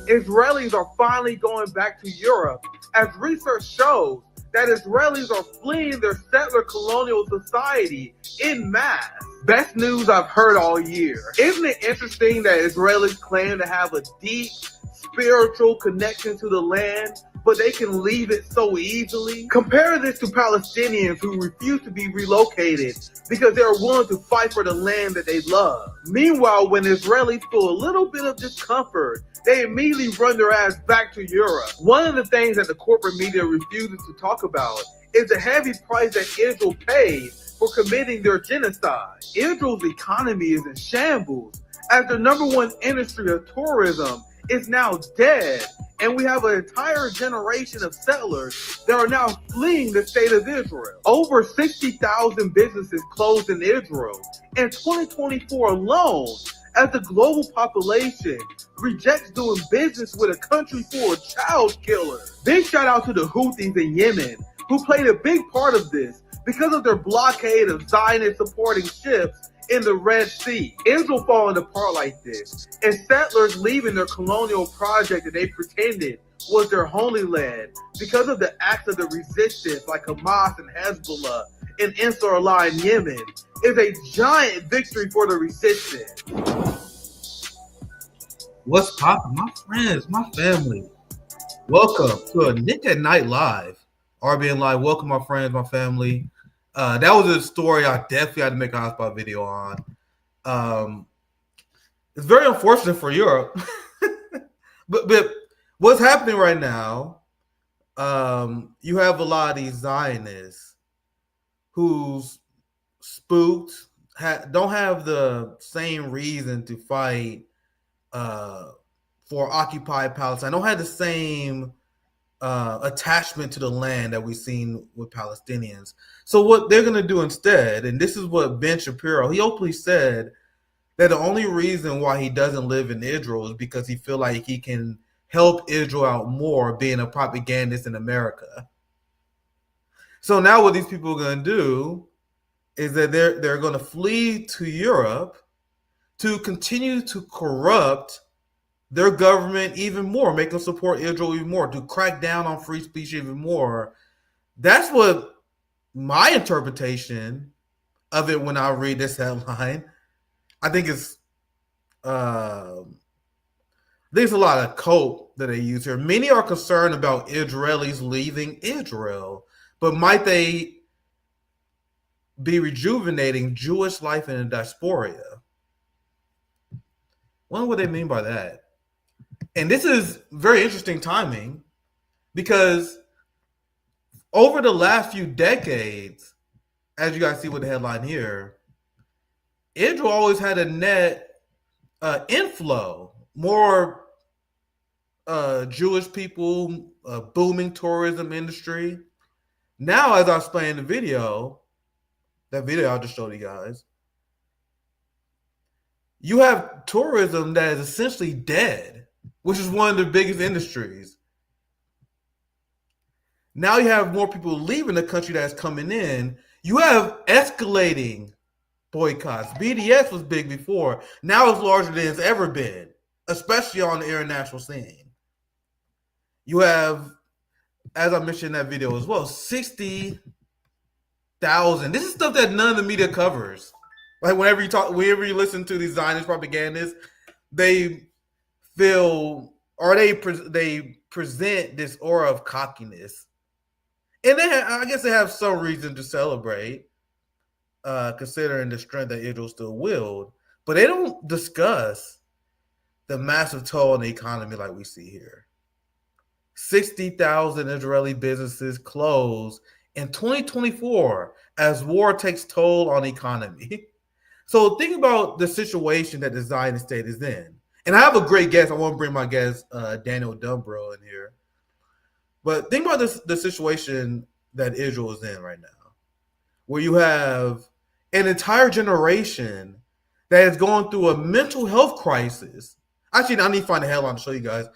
Israelis are finally going back to Europe, as research shows that Israelis are fleeing their settler colonial society in mass. Best news I've heard all year. Isn't it interesting that Israelis claim to have a deep spiritual connection to the land, but they can leave it so easily? Compare this to Palestinians who refuse to be relocated because they are willing to fight for the land that they love. Meanwhile, when Israelis feel a little bit of discomfort, they immediately run their ass back to Europe. One of the things that the corporate media refuses to talk about is the heavy price that Israel paid for committing their genocide. Israel's economy is in shambles, as the number one industry of tourism is now dead, and we have an entire generation of settlers that are now fleeing the state of Israel. Over 60,000 businesses closed in Israel in 2024 alone, as the global population rejects doing business with a country full of child killers. Big shout out to the Houthis in Yemen, who played a big part of this because of their blockade of Zionist supporting ships in the Red Sea. Israel falling apart like this, and settlers leaving their colonial project that they pretended was their holy land because of the acts of the resistance like Hamas and Hezbollah and Ansar Allah in Yemen, is a giant victory for the resistance. What's poppin', my friends, my family? Welcome to a Nick at Night Live. RBN Live, welcome my friends, my family. That was a story I definitely had to make a hotspot video on. It's very unfortunate for Europe. but what's happening right now, you have a lot of these Zionists who's spooked, don't have the same reason to fight for occupied Palestine, don't have the same attachment to the land that we've seen with Palestinians. So what they're going to do instead, and this is what Ben Shapiro, he openly said that the only reason why he doesn't live in Israel is because he feel like he can help Israel out more being a propagandist in America. So now what these people are going to do is that they're going to flee to Europe to continue to corrupt their government even more, make them support Israel even more, to crack down on free speech even more. That's what my interpretation of it when I read this headline. I think it's there's a lot of cope that they use here. Many are concerned about Israelis leaving Israel, but might they be rejuvenating Jewish life in the diaspora? Wonder what they mean by that. And this is very interesting timing because over the last few decades, as you guys see with the headline here, Israel always had a net inflow, more Jewish people, booming tourism industry. Now, as I explained in the video, that video I just showed you guys, you have tourism that is essentially dead, which is one of the biggest industries. Now you have more people leaving the country that's coming in. You have escalating boycotts. BDS was big before. Now it's larger than it's ever been, especially on the international scene. You have, as I mentioned in that video as well, 60,000. This is stuff that none of the media covers. Like whenever you listen to these Zionist propagandists, they feel, or they present this aura of cockiness, and I guess they have some reason to celebrate, considering the strength that Israel still willed. But they don't discuss the massive toll on the economy like we see here. 60,000 Israeli businesses close in 2024 as war takes toll on the economy. So think about the situation that the Zionist state is in. And I have a great guest. I want to bring my guest, Daniel Dumbrill, in here. But think about the situation that Israel is in right now, where you have an entire generation that is going through a mental health crisis. Actually, I need to find a headline to show you guys.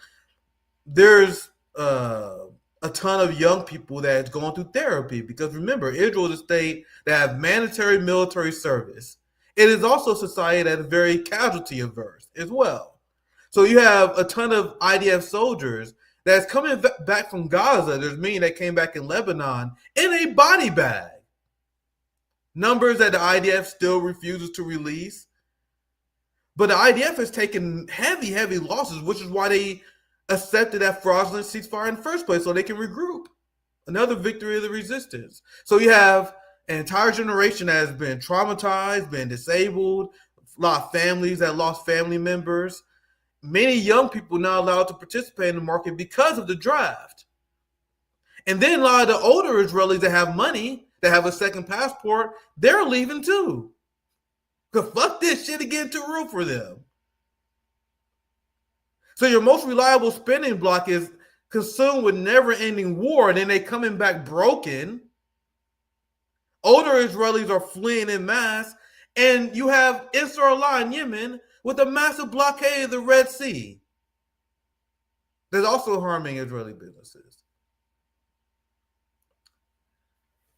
There's a ton of young people that is going through therapy because remember, Israel is a state that has mandatory military service. It is also a society that is very casualty averse as well. So you have a ton of IDF soldiers that's coming back from Gaza. There's many that came back in Lebanon in a body bag. Numbers that the IDF still refuses to release. But the IDF has taken heavy losses, which is why they accepted that fraudulent ceasefire in the first place, so they can regroup. Another victory of the resistance. So you have an entire generation that has been traumatized, been disabled, a lot of families that lost family members. Many young people now allowed to participate in the market because of the draft. And then a lot of the older Israelis that have money, that have a second passport, they're leaving too. Because fuck this shit and get too real for them. So your most reliable spending block is consumed with never-ending war, and then they coming back broken. Older Israelis are fleeing in mass, and you have Israel in Yemen with a massive blockade of the Red Sea. That's also harming Israeli businesses.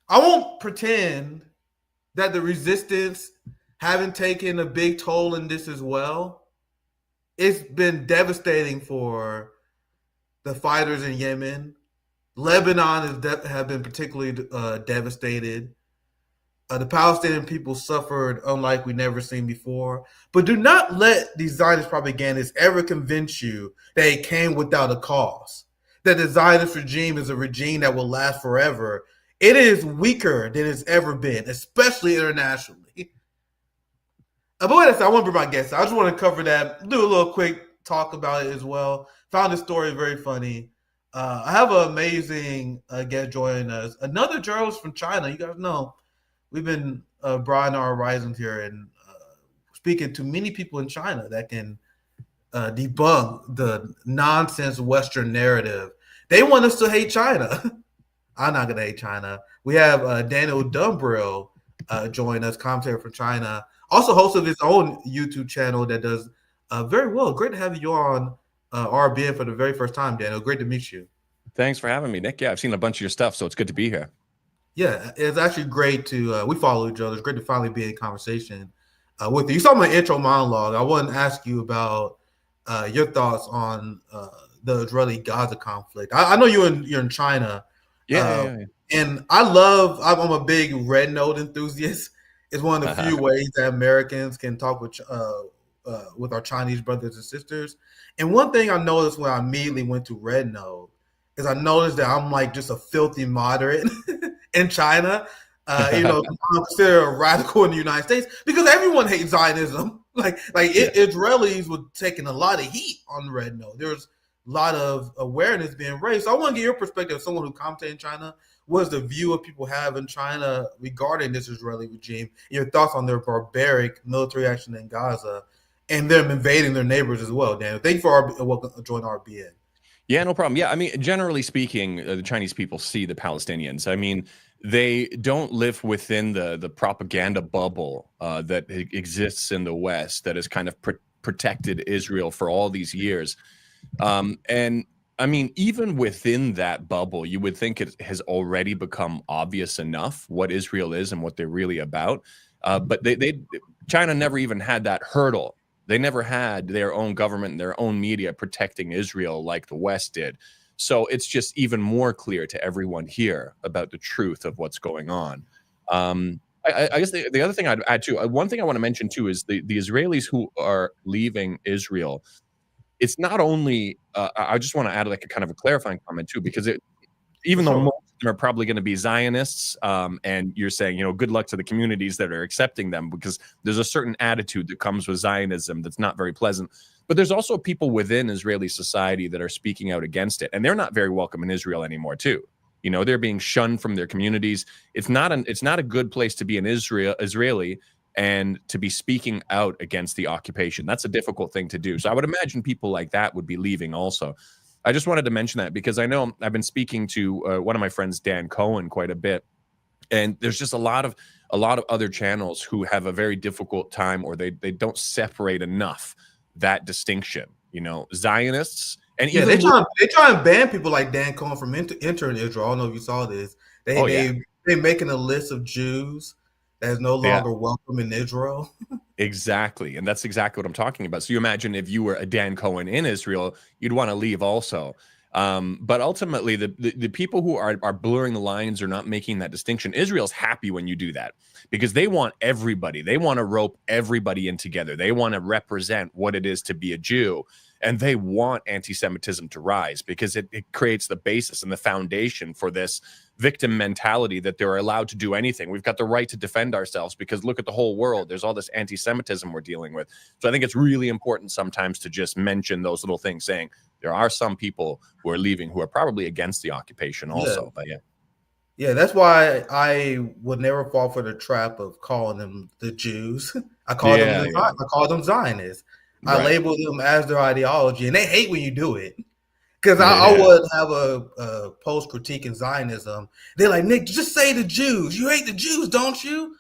I won't pretend that the resistance haven't taken a big toll in this as well. It's been devastating for the fighters in Yemen. Lebanon have been particularly devastated. The Palestinian people suffered unlike we never seen before. But do not let these Zionist propagandists ever convince you that it came without a cause, that the Zionist regime is a regime that will last forever. It is weaker than it's ever been, especially internationally. But what I want to bring my guests. I just want to cover that, do a little quick talk about it as well. Found this story very funny. I have an amazing guest joining us. Another journalist from China. You guys know we've been broadening our horizons here and speaking to many people in China that can debunk the nonsense Western narrative. They want us to hate China. I'm not going to hate China. We have Daniel Dumbrill join us, commentator from China. Also host of his own YouTube channel that does very well. Great to have you on RBN for the very first time, Daniel. Great to meet you. Thanks for having me, Nick. Yeah, I've seen a bunch of your stuff, so it's good to be here. Yeah, it's actually great to, we follow each other. It's great to finally be in conversation with you. You saw my intro monologue. I wanted to ask you about your thoughts on the Israeli-Gaza conflict. I know you're in China. Yeah. And I'm a big Red Note enthusiast. It's one of the few ways that Americans can talk with our Chinese brothers and sisters. And one thing I noticed when I immediately went to Red Note is I noticed that I'm like just a filthy moderate in China. I'm considered a radical in the United States because everyone hates Zionism. Israelis were taking a lot of heat on Red Note. There's a lot of awareness being raised. So I want to get your perspective as someone who commentates in China. What is the view of people have in China regarding this Israeli regime? Your thoughts on their barbaric military action in Gaza and them invading their neighbors as well, Daniel. Thank you for joining RBN. Yeah, no problem. Yeah, I mean, generally speaking, the Chinese people see the Palestinians. I mean, they don't live within the propaganda bubble that exists in the West that has kind of protected Israel for all these years. And I mean, even within that bubble, you would think it has already become obvious enough what Israel is and what they're really about. But China never even had that hurdle. They never had their own government and their own media protecting Israel like the West did. So it's just even more clear to everyone here about the truth of what's going on. I guess the other thing I'd add too, one thing I want to mention too is the Israelis who are leaving Israel. It's not only, I just want to add like a kind of a clarifying comment too, because even though most of them are probably going to be Zionists, and you're saying, good luck to the communities that are accepting them, because there's a certain attitude that comes with Zionism that's not very pleasant. But there's also people within Israeli society that are speaking out against it, and they're not very welcome in Israel anymore too. They're being shunned from their communities. It's not a good place to be an Israeli and to be speaking out against the occupation. That's a difficult thing to do. So I would imagine people like that would be leaving also. I just wanted to mention that because I know I've been speaking to one of my friends, Dan Cohen, quite a bit. And there's just a lot of other channels who have a very difficult time, or they don't separate enough that distinction. Zionists and even they try and ban people like Dan Cohen from entering Israel. I don't know if you saw this. They're making a list of Jews that is no longer welcome in Israel. Exactly. And that's exactly what I'm talking about. So you imagine if you were a Dan Cohen in Israel, you'd want to leave also. But ultimately, the people who are blurring the lines or not making that distinction, Israel's happy when you do that because they want everybody. They want to rope everybody in together. They want to represent what it is to be a Jew. And they want anti-Semitism to rise because it creates the basis and the foundation for this victim mentality that they're allowed to do anything. We've got the right to defend ourselves because look at the whole world. There's all this anti-Semitism we're dealing with. So I think it's really important sometimes to just mention those little things, saying there are some people who are leaving who are probably against the occupation also. Yeah. But yeah. Yeah, that's why I would never fall for the trap of calling them the Jews. I call them Zionists. I label them as their ideology, and they hate when you do it. Because I would have a post critique in Zionism. They're like, Nick, just say the Jews. You hate the Jews, don't you?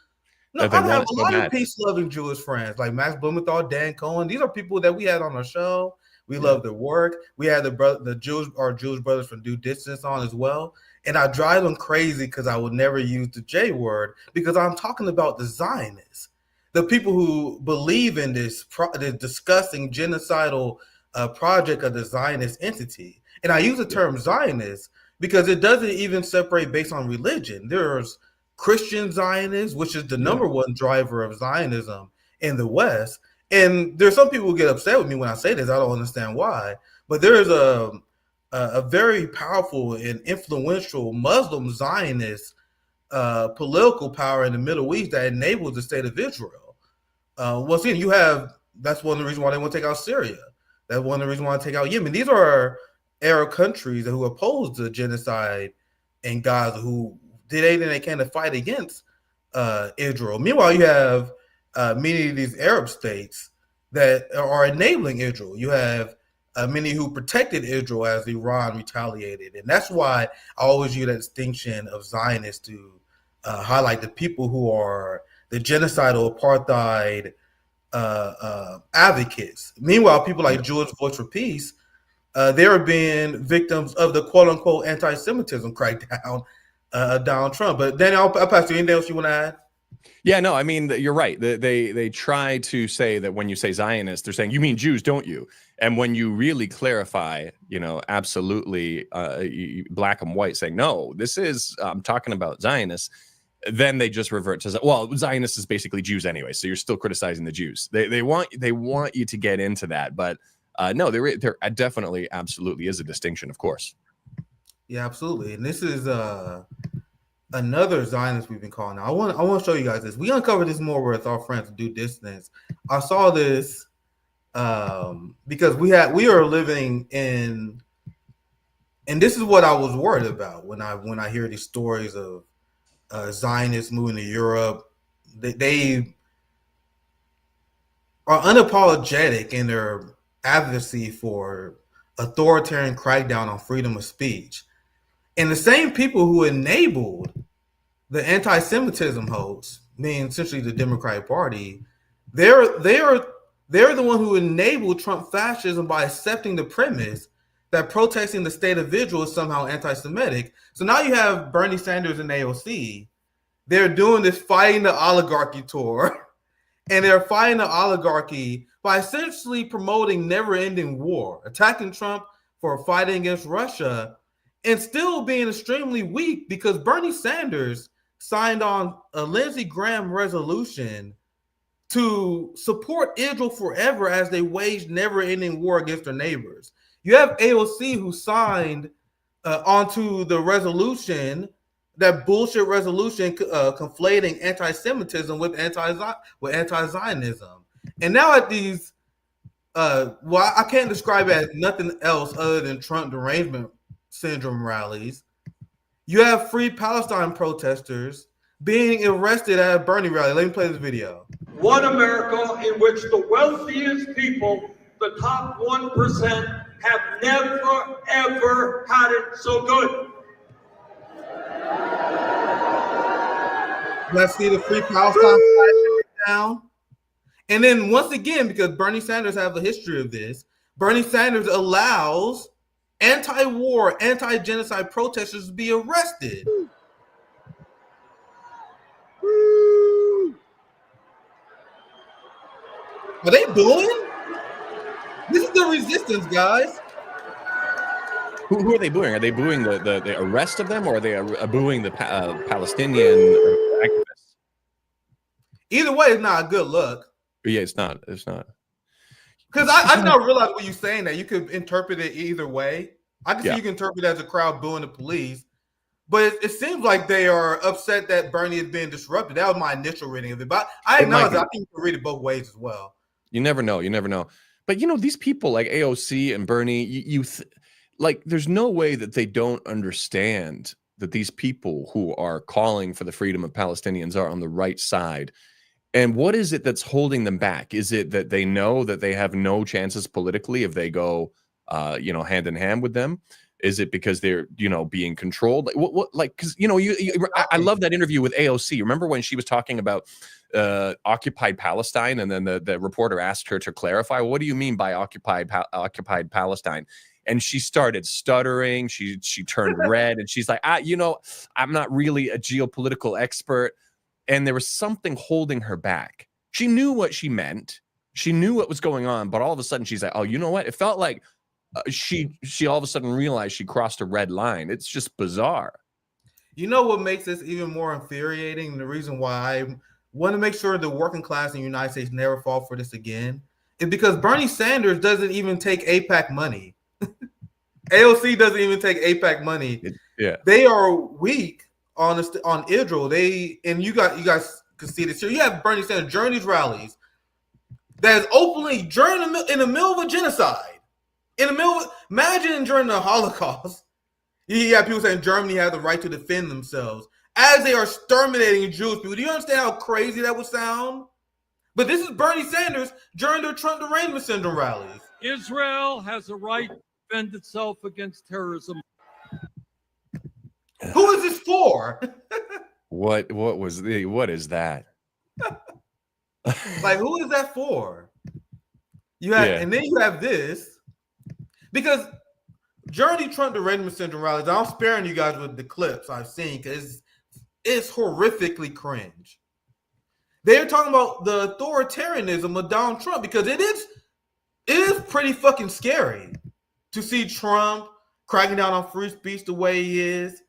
No, I have a lot of peace-loving Jewish friends like Max Blumenthal, Dan Cohen. These are people that we had on our show. We love their work. We had our Jewish brothers from Due Distance on as well. And I drive them crazy because I would never use the J word because I'm talking about the Zionists, the people who believe in this disgusting genocidal project of the Zionist entity. And I use the term Zionist because it doesn't even separate based on religion. There's Christian Zionists, which is the number one driver of Zionism in the West. And there's some people who get upset with me when I say this. I don't understand why. But there's a very powerful and influential Muslim Zionist political power in the Middle East that enables the state of Israel. Once again, that's one of the reasons why they want to take out Syria. That's one of the reasons why they take out Yemen. These are Arab countries who oppose the genocide in Gaza, who did anything they can to fight against Israel. Meanwhile, you have many of these Arab states that are enabling Israel. You have many who protected Israel as Iran retaliated. And that's why I always use that distinction of Zionists to highlight the people who are the genocidal apartheid advocates. Meanwhile, people like Jewish Voice for Peace, they're being victims of the quote-unquote anti-Semitism crackdown Donald Trump. But Daniel, I'll pass to you. Anything else you want to add? Yeah, no, I mean, you're right. They try to say that when you say Zionist, they're saying, you mean Jews, don't you? And when you really clarify, absolutely black and white saying, no, I'm talking about Zionists, then they just revert to, well, Zionists is basically Jews anyway, so you're still criticizing the Jews. They want you to get into that, but no, there definitely absolutely is a distinction, of course. Yeah, absolutely. And this is another Zionist we've been calling out. I want to show you guys this. We uncovered this more with our friends Due Distance. I saw this because we are living in, and this is what I was worried about when I hear these stories of Zionists moving to Europe. They are unapologetic in their advocacy for authoritarian crackdown on freedom of speech. And the same people who enabled the anti-Semitism hoax, meaning essentially the Democratic Party, they're the one who enabled Trump fascism by accepting the premise that protesting the state of Israel is somehow anti-Semitic. So now you have Bernie Sanders and AOC. They're doing this fighting the oligarchy tour, and they're fighting the oligarchy by essentially promoting never-ending war, attacking Trump for fighting against Russia, and still being extremely weak because Bernie Sanders signed on a Lindsey Graham resolution to support Israel forever as they waged never-ending war against their neighbors. You have AOC who signed onto the resolution, that bullshit resolution conflating anti-Semitism with anti-Zionism. And now at these, I can't describe it as nothing else other than Trump derangement syndrome rallies. You have Free Palestine protesters being arrested at a Bernie rally. Let me play this video. One America in which the wealthiest people, the top 1%, have never, ever had it so good. Let's see the Free Palestine flag down. And then once again, because Bernie Sanders has a history of this, Bernie Sanders allows anti-war, anti-genocide protesters to be arrested. Are they booing? This is the resistance, guys. Who are they booing? Are they booing the arrest of them, or are they booing the Palestinian activists? Either way, it's not a good look. Yeah, it's not. It's not. Because I now realize what you're saying, that you could interpret it either way. I can see you can interpret it as a crowd booing the police, but it seems like they are upset that Bernie is being disrupted. That was my initial reading of it. But I acknowledge that I think you can read it both ways as well. You never know. You never know. But these people like AOC and Bernie, like, there's no way that they don't understand that these people who are calling for the freedom of Palestinians are on the right side. And what is it that's holding them back? Is it that they know that they have no chances politically if they go, hand in hand with them? Is it because they're, being controlled? Because, I love that interview with AOC. Remember when she was talking about occupied Palestine, and then the reporter asked her to clarify, what do you mean by occupied Palestine? And she started stuttering. She turned red, and she's like, I'm not really a geopolitical expert. And there was something holding her back. She knew what she meant. She knew what was going on, but all of a sudden she's like, oh, you know what? It felt like she all of a sudden realized she crossed a red line. It's just bizarre. You know what makes this even more infuriating? The reason why I want to make sure the working class in the United States never fall for this again is because Bernie Sanders doesn't even take AIPAC money. AOC doesn't even take AIPAC money. They are weak on Israel. You guys can see this here. You have Bernie Sanders during these rallies that is openly during in the middle of a genocide. Imagine during the Holocaust, you have people saying Germany has the right to defend themselves as they are exterminating Jewish people. Do you understand how crazy that would sound? But this is Bernie Sanders during the Trump derangement syndrome rallies. Israel has a right to defend itself against terrorism. Who is this for? What is that? Like, who is that for? And then you have this, because during the Trump derangement syndrome rallies, I'm sparing you guys with the clips I've seen because it's horrifically cringe. They're talking about the authoritarianism of Donald Trump because it is pretty fucking scary to see Trump cracking down on free speech the way he is.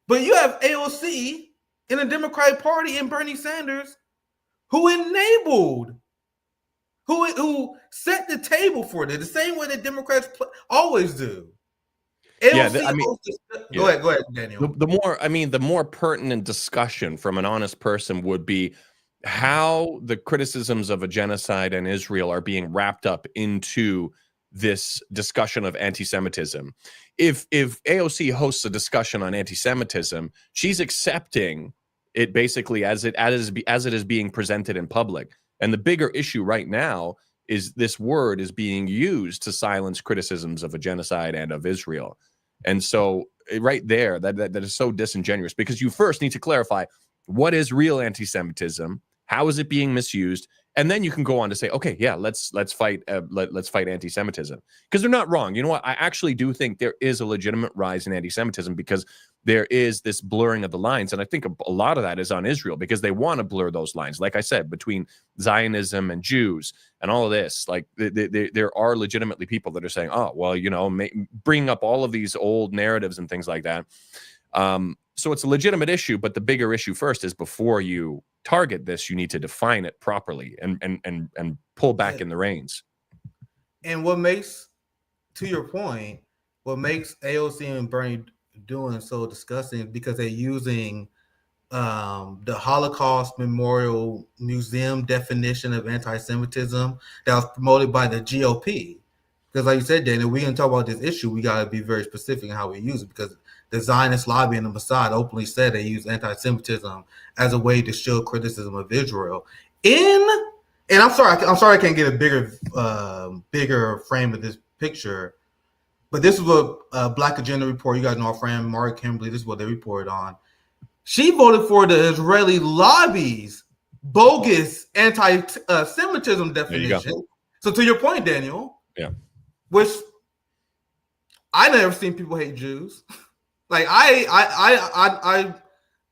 But you have AOC in the Democratic Party and Bernie Sanders who set the table for it the same way that Democrats always do. Go ahead, Daniel. The more pertinent discussion from an honest person would be how the criticisms of a genocide in Israel are being wrapped up into this discussion of anti-Semitism. If AOC hosts a discussion on anti-Semitism, she's accepting it basically as it is being presented in public. And the bigger issue right now is this word is being used to silence criticisms of a genocide and of Israel. And so right there, that is so disingenuous, because you first need to clarify what is real anti-Semitism, how is it being misused, and then you can go on to say, okay, yeah, let's fight anti-Semitism, because they're not wrong. You know what? I actually do think there is a legitimate rise in anti-Semitism because there is this blurring of the lines, and I think a lot of that is on Israel because they want to blur those lines. Like I said, between Zionism and Jews and all of this, like there are legitimately people that are saying, oh, well, bringing up all of these old narratives and things like that. So it's a legitimate issue, but the bigger issue first is before you target this, you need to define it properly and pull back in the reins. And what makes, to your point, what makes AOC and Bernie doing so disgusting is because they're using the Holocaust Memorial Museum definition of anti-Semitism that was promoted by the GOP. Because like you said, Daniel, we're going to talk about this issue. We got to be very specific in how we use it, because the Zionist lobby and the Mossad openly said they use anti-Semitism as a way to shield criticism of Israel. And I'm sorry I can't get a bigger frame of this picture, but this is what Black Agenda report. You guys know our friend Mark Kimberly. This is what they reported on. She voted for the Israeli lobby's bogus anti-Semitism definition. So to your point, Daniel, which I never seen people hate Jews. Like I'm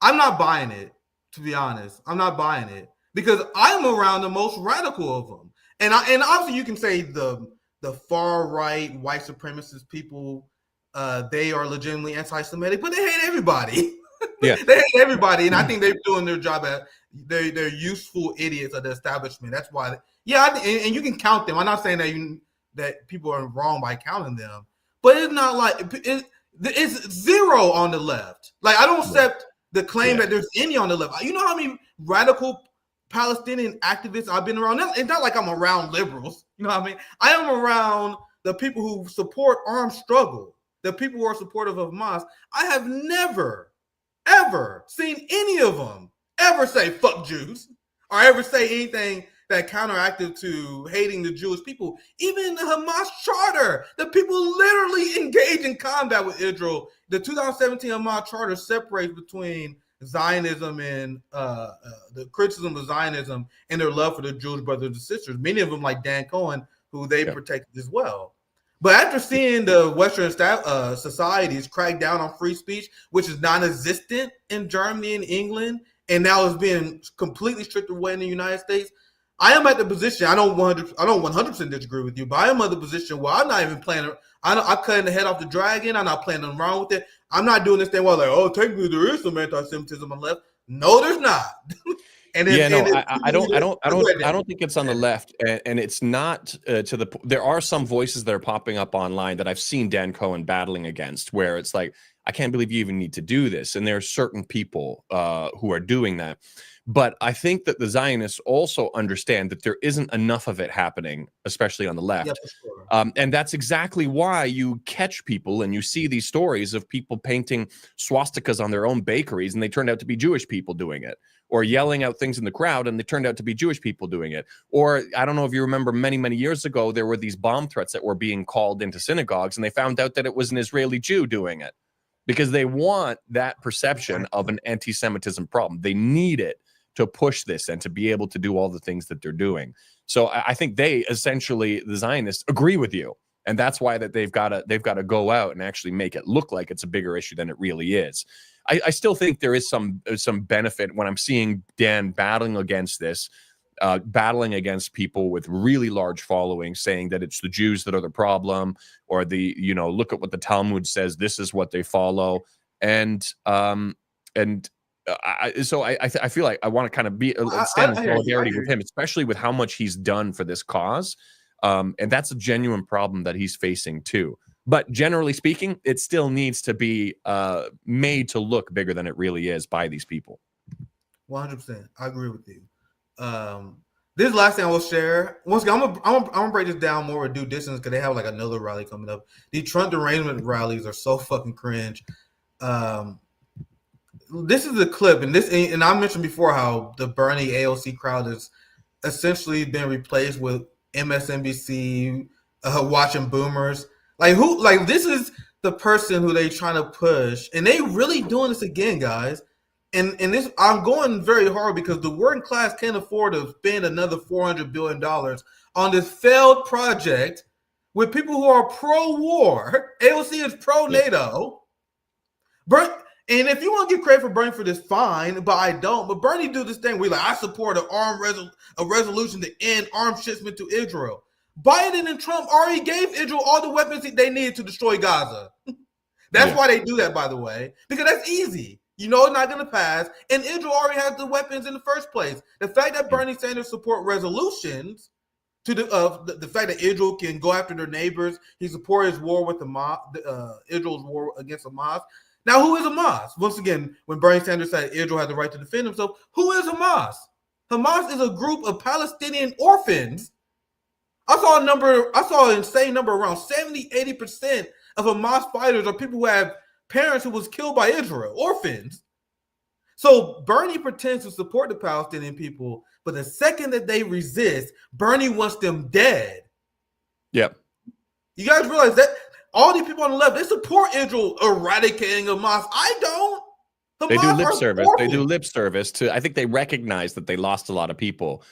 not buying it, to be honest. I'm not buying it because I'm around the most radical of them. And obviously you can say the far right white supremacist people, they are legitimately anti-Semitic, but they hate everybody. Yeah, they hate everybody, and I think they're doing their job at they're useful idiots of the establishment. That's why, and you can count them. I'm not saying that people are wrong by counting them, but it's not like it's zero on the left. Like I don't accept the claim that there's any on the left. You know how many radical Palestinian activists I've been around? It's not like I'm around liberals. You know what I mean? I am around the people who support armed struggle, the people who are supportive of Hamas. I have never, ever seen any of them ever say fuck Jews or ever say anything that counteractive to hating the Jewish people. Even in the Hamas charter, the people literally engage in combat with Israel. The 2017 Hamas charter separates between Zionism and the criticism of Zionism and their love for the Jewish brothers and sisters. Many of them, like Dan Cohen, who they protected as well. But after seeing the Western societies crack down on free speech, which is non-existent in Germany and England, and now is being completely stripped away in the United States, I am at the position. I don't 100% disagree with you, but I am at the position where I'm not even planning. I'm cutting the head off the dragon. I'm not playing around with it. I'm not doing this thing where like, oh, technically there is some anti-Semitism on the left. No, there's not. I don't think it's on the left, and it's not to the. There are some voices that are popping up online that I've seen Dan Cohen battling against, where it's like, I can't believe you even need to do this, and there are certain people who are doing that. But I think that the Zionists also understand that there isn't enough of it happening, especially on the left. Yeah, for sure. And that's exactly why you catch people and you see these stories of people painting swastikas on their own bakeries and they turned out to be Jewish people doing it, or yelling out things in the crowd and they turned out to be Jewish people doing it. Or I don't know if you remember many, many years ago, there were these bomb threats that were being called into synagogues and they found out that it was an Israeli Jew doing it because they want that perception of an anti-Semitism problem. They need it to push this and to be able to do all the things that they're doing. So I think they essentially, the Zionists, agree with you. And that's why that they've got to go out and actually make it look like it's a bigger issue than it really is. I still think there is some benefit when I'm seeing Dan battling against this, battling against people with really large followings, saying that it's the Jews that are the problem, or look at what the Talmud says, this is what they follow. So I feel like I want to kind of stand in solidarity with him, especially with how much he's done for this cause. And that's a genuine problem that he's facing too. But generally speaking, it still needs to be made to look bigger than it really is by these people. 100%. I agree with you. This is the last thing I will share. Once again, I'm gonna break this down more with due distance because they have like another rally coming up. The Trump derangement rallies are so fucking cringe. This is a clip, and I mentioned before how the Bernie AOC crowd has essentially been replaced with MSNBC watching boomers. This is the person who they trying to push, and they really doing this again, guys. And this, I'm going very hard because the working class can't afford to spend another $400 billion on this failed project with people who are pro-war. AOC is pro-NATO. And if you want to give credit for Bernie for this, fine, but I don't. But Bernie do this thing where I support a resolution to end arms shipment to Israel. Biden and Trump already gave Israel all the weapons they needed to destroy Gaza. That's why they do that, by the way, because that's easy. You know it's not going to pass, and Israel already has the weapons in the first place. The fact that Bernie Sanders support resolutions to the fact that Israel can go after their neighbors, he supported his war with Israel's war against Hamas. Now, who is Hamas? Once again, when Bernie Sanders said Israel had the right to defend himself, who is Hamas? Hamas is a group of Palestinian orphans. I saw an insane number, around 70-80% of Hamas fighters are people who have parents who was killed by Israel, orphans. So Bernie pretends to support the Palestinian people, but the second that they resist, Bernie wants them dead. Yep. You guys realize that? All these people on the left, they support Israel eradicating Hamas. I don't. They do lip service. They do lip service to. I think they recognize that they lost a lot of people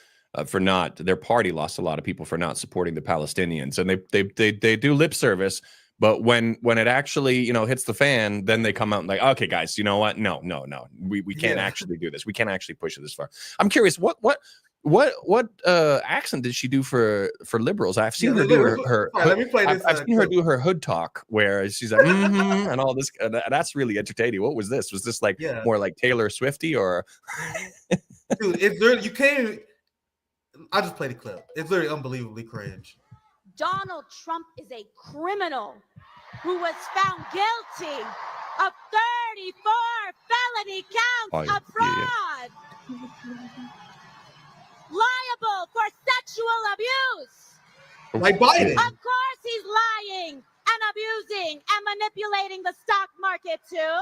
for not. Their party lost a lot of people for not supporting the Palestinians, and they do lip service. But when it actually hits the fan, then they come out and like, okay, guys, you know what? No, we can't actually do this. We can't actually push it this far. I'm curious, what What accent did she do for liberals? I've seen her do her let me play this. I've seen her do her hood talk where she's like and all this. That's really entertaining. What was this? Was this like more like Taylor Swifty or? Dude, it's literally, you can't. I just played the clip. It's literally unbelievably cringe. Donald Trump is a criminal who was found guilty of 34 felony counts of fraud. Liable for sexual abuse. Like Biden. Of course he's lying and abusing and manipulating the stock market too.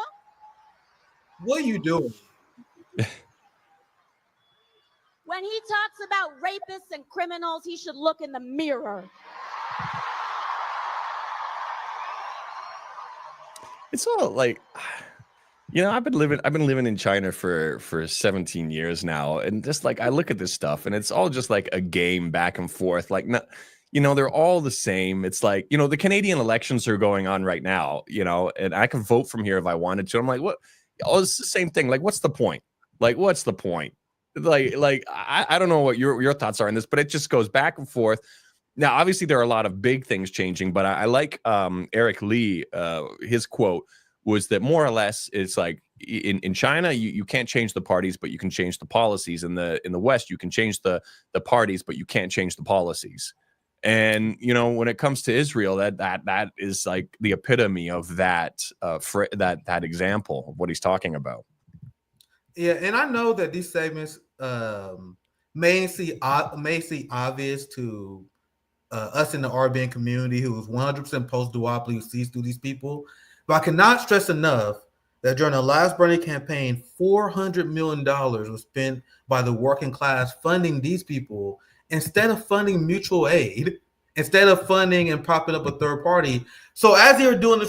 What are you doing? When he talks about rapists and criminals, he should look in the mirror. It's all like, you know, I've been living in China for 17 years now, and just like I look at this stuff, and it's all just like a game back and forth. Like, not, you know, they're all the same. It's like, you know, the Canadian elections are going on right now, you know, and I can vote from here if I wanted to. I'm like, what? Oh, it's the same thing. Like, what's the point? Like, what's the point? Like I don't know what your thoughts are on this, but it just goes back and forth. Now, obviously, there are a lot of big things changing, but I like Eric Lee. His quote was that more or less it's like in China, you can't change the parties, but you can change the policies. In the West, you can change the parties, but you can't change the policies. And you know, when it comes to Israel, that is like the epitome of that example of what he's talking about. Yeah, and I know that these segments may seem obvious to us in the RBN community who is 100% post-duopoly, who sees through these people. But I cannot stress enough that during the last Bernie campaign, $400 million was spent by the working class funding these people instead of funding mutual aid, instead of funding and propping up a third party. So as they are doing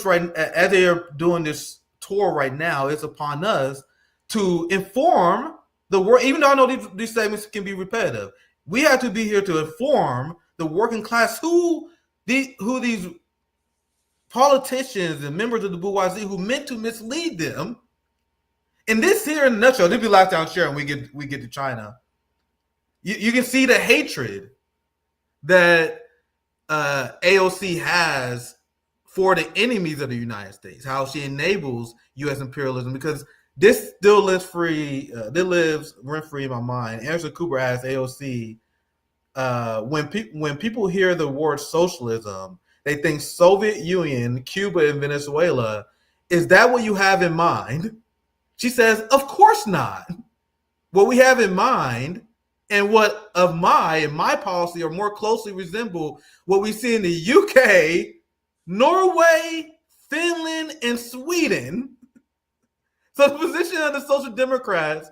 this tour right now, it's upon us to inform the world. Even though I know these segments can be repetitive, we have to be here to inform the working class who these politicians and members of the bourgeoisie who meant to mislead them. And this here in a nutshell, this be last down share, and we get to China. You can see the hatred that AOC has for the enemies of the United States, how she enables U.S. imperialism, because this still lives rent-free in my mind. Anderson Cooper asked AOC, when people hear the word socialism, they think Soviet Union, Cuba, and Venezuela. Is that what you have in mind? She says, of course not. What we have in mind and what of my policy are more closely resemble what we see in the UK, Norway, Finland, and Sweden. So the position of the Social Democrats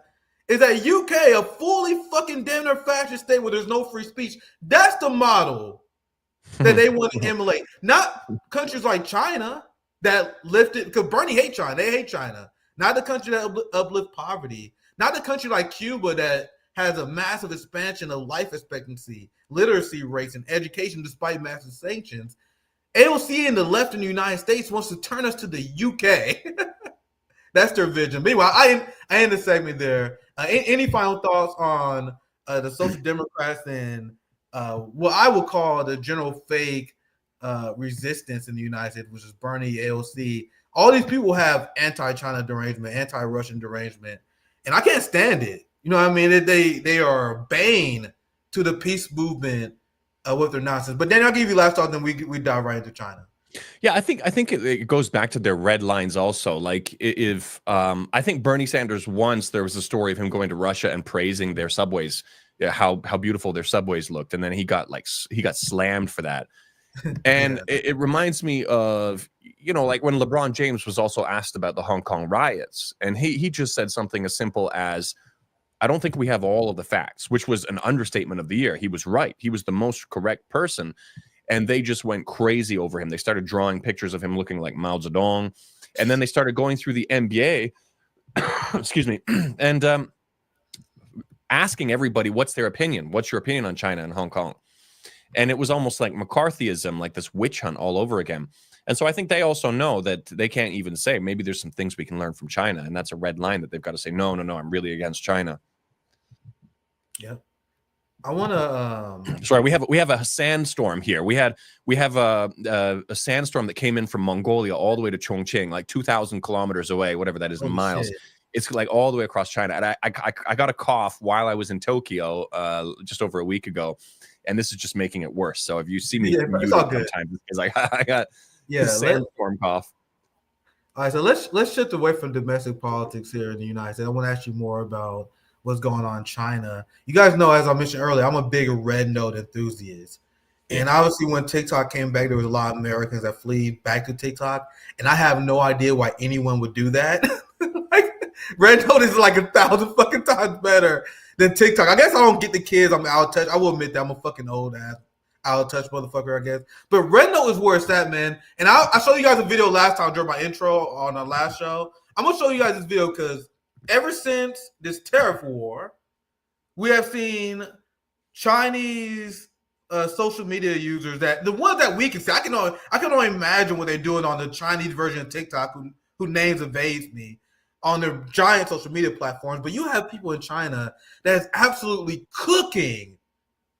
is that UK, a fully fucking damn near fascist state where there's no free speech, that's the model that they want to emulate. Not countries like China that lifted, because Bernie hates China. They hate China. Not the country that uplift poverty. Not the country like Cuba that has a massive expansion of life expectancy, literacy rates, and education despite massive sanctions. AOC and the left in the United States wants to turn us to the UK. That's their vision. Meanwhile, I end the segment there. Any final thoughts on the Social Democrats and what I would call the general fake resistance in the United States, which is Bernie, AOC. All these people have anti-China derangement, anti-Russian derangement, and I can't stand it. You know what I mean? They are bane to the peace movement with their nonsense. But then I'll give you last thought, then we dive right into China. Yeah, I think it goes back to their red lines also. Like if I think Bernie Sanders once, there was a story of him going to Russia and praising their subways, how beautiful their subways looked, and then he got slammed for that. And it reminds me of, you know, like when LeBron James was also asked about the Hong Kong riots, and he just said something as simple as, I don't think we have all of the facts, which was an understatement of the year. He was right. He was the most correct person. And they just went crazy over him. They started drawing pictures of him looking like Mao Zedong. And then they started going through the NBA, excuse me, and asking everybody, what's their opinion? What's your opinion on China and Hong Kong? And it was almost like McCarthyism, like this witch hunt all over again. And so I think they also know that they can't even say, maybe there's some things we can learn from China. And that's a red line that they've got to say, no, I'm really against China. Yep. I want to. Sorry, we have a sandstorm here. We have a sandstorm that came in from Mongolia all the way to Chongqing, like 2,000 kilometers away, whatever that is in miles. Shit. It's like all the way across China. And I got a cough while I was in Tokyo just over a week ago, and this is just making it worse. So if you see me, it's all good. Sometimes it's like I got sandstorm cough. All right, so let's shift away from domestic politics here in the United States. I want to ask you more about what's going on in China. You guys know, as I mentioned earlier, I'm a big red note enthusiast. And obviously when TikTok came back, there was a lot of Americans that flee back to TikTok. And I have no idea why anyone would do that. Like, red note is like 1,000 fucking times better than TikTok. I guess I don't get the kids. I'm out of touch. I will admit that I'm a fucking old ass out of touch motherfucker, I guess. But red note is where it's at, man. And I showed you guys a video last time during my intro on our last show. I'm going to show you guys this video because ever since this tariff war, we have seen Chinese social media users, that the ones that we can see. I can only imagine what they're doing on the Chinese version of TikTok, who names evades me, on their giant social media platforms. But you have people in China that is absolutely cooking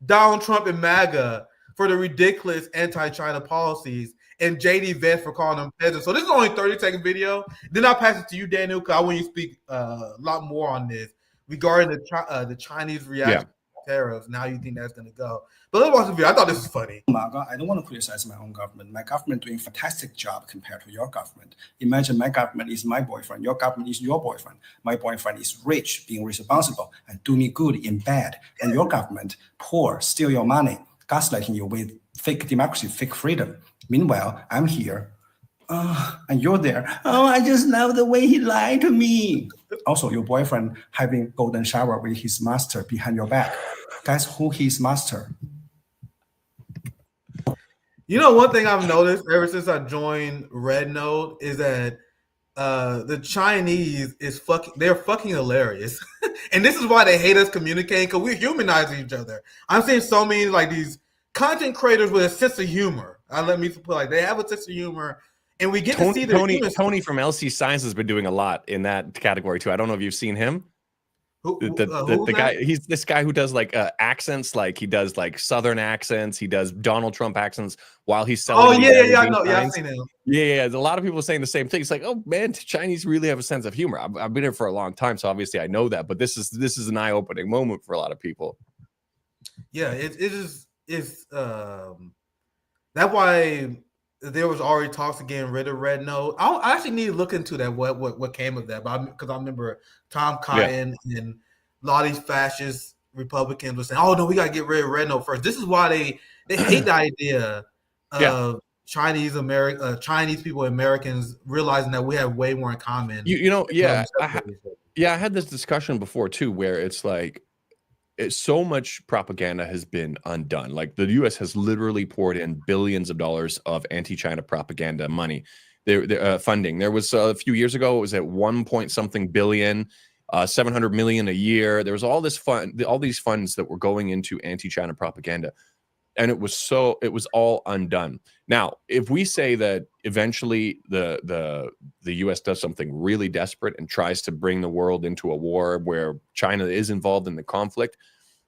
Donald Trump and MAGA for the ridiculous anti-China policies, and JD Vance for calling them peasants. So this is only a 30-second video. Then I'll pass it to you, Daniel, because I want you to speak a lot more on this regarding the Chinese reaction to tariffs and how you think that's going to go. But let's watch the video. I thought this was funny. MAGA, I don't want to criticize my own government. My government doing a fantastic job compared to your government. Imagine my government is my boyfriend. Your government is your boyfriend. My boyfriend is rich, being responsible, and do me good in bed. And your government, poor, steal your money, gaslighting you with fake democracy, fake freedom. Meanwhile, I'm here, and you're there. Oh, I just love the way he lied to me. Also, your boyfriend having golden shower with his master behind your back. Guess who his master? You know, one thing I've noticed ever since I joined Red Note is that the Chinese they're fucking hilarious. And this is why they hate us communicating, because we're humanizing each other. I'm seeing so many like these content creators with a sense of humor. Let me put like they have a sense of humor, and we get to see Tony from LC Science has been doing a lot in that category too. I don't know if you've seen him. The guy, he's this guy who does like accents, like he does like Southern accents, he does Donald Trump accents while he's selling. Oh yeah, I know. Yeah, I've seen him. Yeah, a lot of people saying the same thing. It's like, oh man, Chinese really have a sense of humor. I've been here for a long time, so obviously I know that. But this is an eye-opening moment for a lot of people. Yeah, it's that's why there was already talks of getting rid of Red Note. I actually need to look into that. What came of that? But because I remember Tom Cotton and a lot of these fascist Republicans were saying, "Oh no, we got to get rid of Red Note first." This is why they hate the idea of Chinese people, Americans realizing that we have way more in common. I had this discussion before too, where it's like, so much propaganda has been undone. Like the U.S. has literally poured in billions of dollars of anti-China propaganda money, funding. There was a few years ago, it was at 1 point something billion, 700 million a year. There was all these funds that were going into anti-China propaganda, and it was all undone. Now, if we say that eventually the U.S. does something really desperate and tries to bring the world into a war where China is involved in the conflict,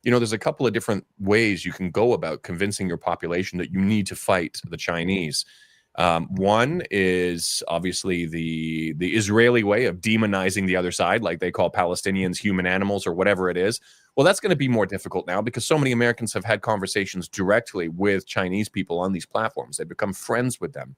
you know, there's a couple of different ways you can go about convincing your population that you need to fight the Chinese. One is obviously the Israeli way of demonizing the other side, like they call Palestinians human animals or whatever it is. Well, that's going to be more difficult now because so many Americans have had conversations directly with Chinese people on these platforms. They've become friends with them.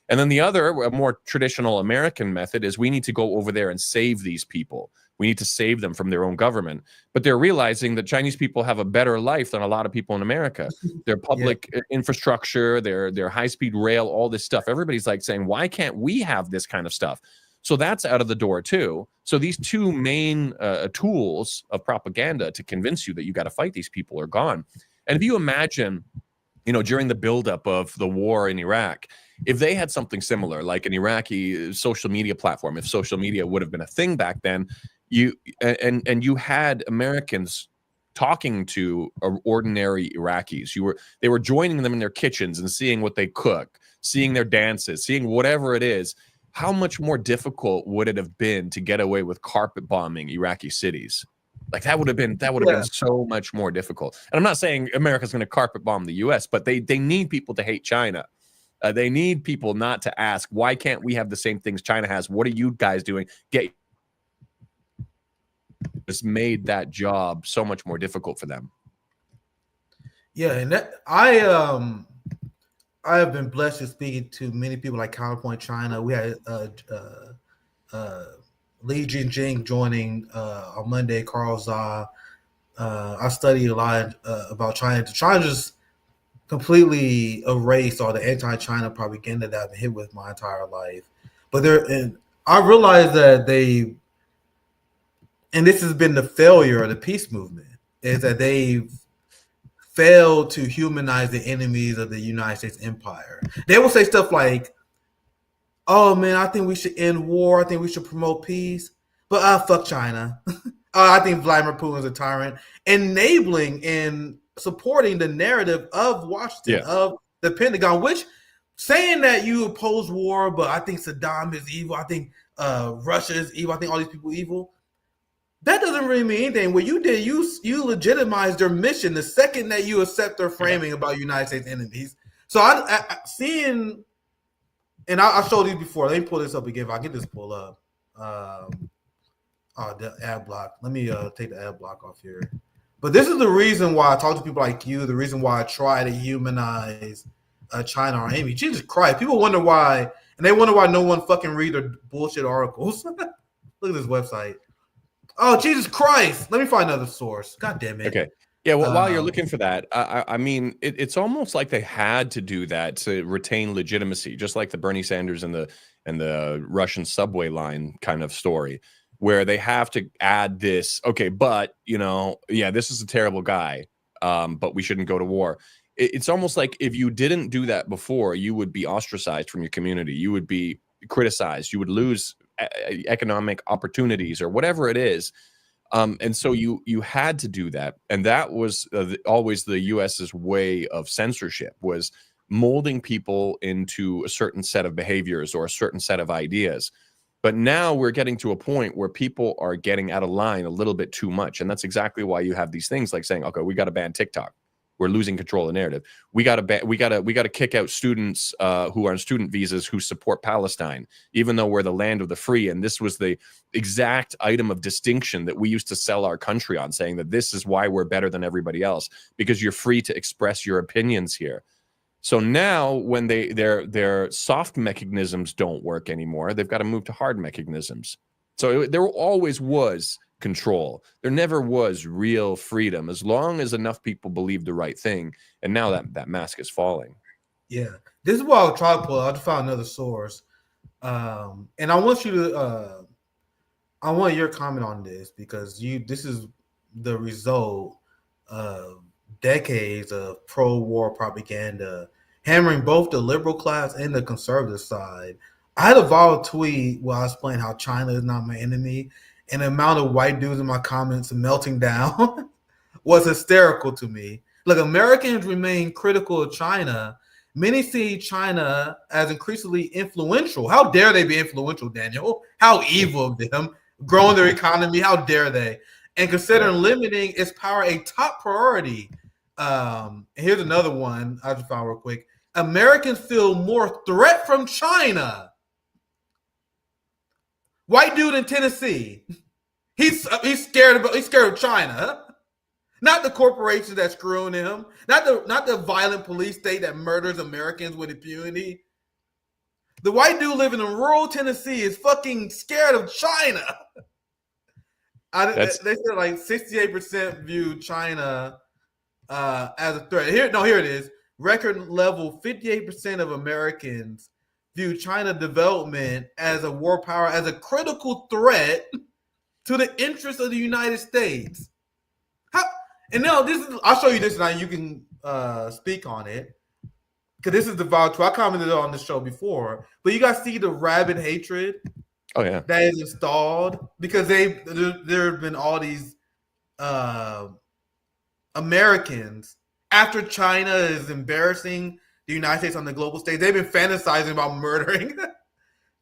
And then the other, a more traditional American method, is we need to go over there and save these people. We need to save them from their own government. But they're realizing that Chinese people have a better life than a lot of people in America. Their public infrastructure, their high-speed rail, all this stuff. Everybody's like saying, why can't we have this kind of stuff? So that's out of the door too. So these two main tools of propaganda to convince you that you got to fight these people are gone. And if you imagine, you know, during the buildup of the war in Iraq, if they had something similar, like an Iraqi social media platform, if social media would have been a thing back then, you had Americans talking to ordinary Iraqis. They were joining them in their kitchens and seeing what they cook, seeing their dances, seeing whatever it is. How much more difficult would it have been to get away with carpet bombing Iraqi cities? Like that would have been so much more difficult. And I'm not saying America's going to carpet bomb the U.S., but they need people to hate China. They need people not to ask, why can't we have the same things China has? What are you guys doing? It's made that job so much more difficult for them. Yeah, and that I have been blessed to speaking to many people like Counterpoint China. We had Li Jingjing joining on Monday, Carl Zha. I studied a lot about China. China just completely erased all the anti-China propaganda that I've been hit with my entire life. But I realized that and this has been the failure of the peace movement, is that they've failed to humanize the enemies of the United States empire. They will say stuff like, oh man, I think we should end war. I think we should promote peace. But fuck China. I think Vladimir Putin is a tyrant. Enabling and supporting the narrative of Washington, of the Pentagon, which saying that you oppose war, but I think Saddam is evil. I think Russia is evil. I think all these people are evil. That doesn't really mean anything. What you did, you legitimized their mission the second that you accept their framing about United States enemies. So I seeing, and I showed these before. Let me pull this up again. If I get this pull up, the ad block. Let me take the ad block off here. But this is the reason why I talk to people like you. The reason why I try to humanize China or Amy. Jesus Christ, people wonder why, and they wonder why no one fucking read their bullshit articles. Look at this website. Oh, Jesus Christ. Let me find another source. God damn it. Okay. Yeah, well, while you're looking for that, I mean, it's almost like they had to do that to retain legitimacy, just like the Bernie Sanders and the Russian subway line kind of story, where they have to add this, okay, but, this is a terrible guy, but we shouldn't go to war. It's almost like if you didn't do that before, you would be ostracized from your community. You would be criticized. You would lose economic opportunities or whatever it is. And so you had to do that. And that was always the US's way of censorship, was molding people into a certain set of behaviors or a certain set of ideas. But now we're getting to a point where people are getting out of line a little bit too much. And that's exactly why you have these things like saying, okay, we got to ban TikTok. We're losing control of the narrative. We got to kick out students who are on student visas who support Palestine, even though we're the land of the free. And this was the exact item of distinction that we used to sell our country on, saying that this is why we're better than everybody else, because you're free to express your opinions here. So now when their soft mechanisms don't work anymore, they've got to move to hard mechanisms. So there always was control. There never was real freedom as long as enough people believed the right thing. And now that mask is falling. Yeah. This is what I'll try to pull. I'll find another source. And I want you to I want your comment on this, because this is the result of decades of pro-war propaganda hammering both the liberal class and the conservative side. I had a viral tweet where I was explaining how China is not my enemy, and the amount of white dudes in my comments melting down was hysterical to me. Look, Americans remain critical of China. Many see China as increasingly influential. How dare they be influential, Daniel? How evil of them. Growing their economy, how dare they? And considering limiting its power a top priority. And here's another one I just found real quick. Americans feel more threat from China. White dude in Tennessee. He's scared of China. Not the corporations that's screwing him. Not the violent police state that murders Americans with impunity. The white dude living in rural Tennessee is fucking scared of China. They said like 68% view China as a threat. Here it is. Record level 58% of Americans view China development as a war power, as a critical threat to the interests of the United States. I'll show you this now. You can speak on it, because this is the voucher. I commented on the show before, but you guys see the rabid hatred. Oh yeah, that is installed because there have been all these Americans, after China is embarrassing the United States on the global stage, they've been fantasizing about murdering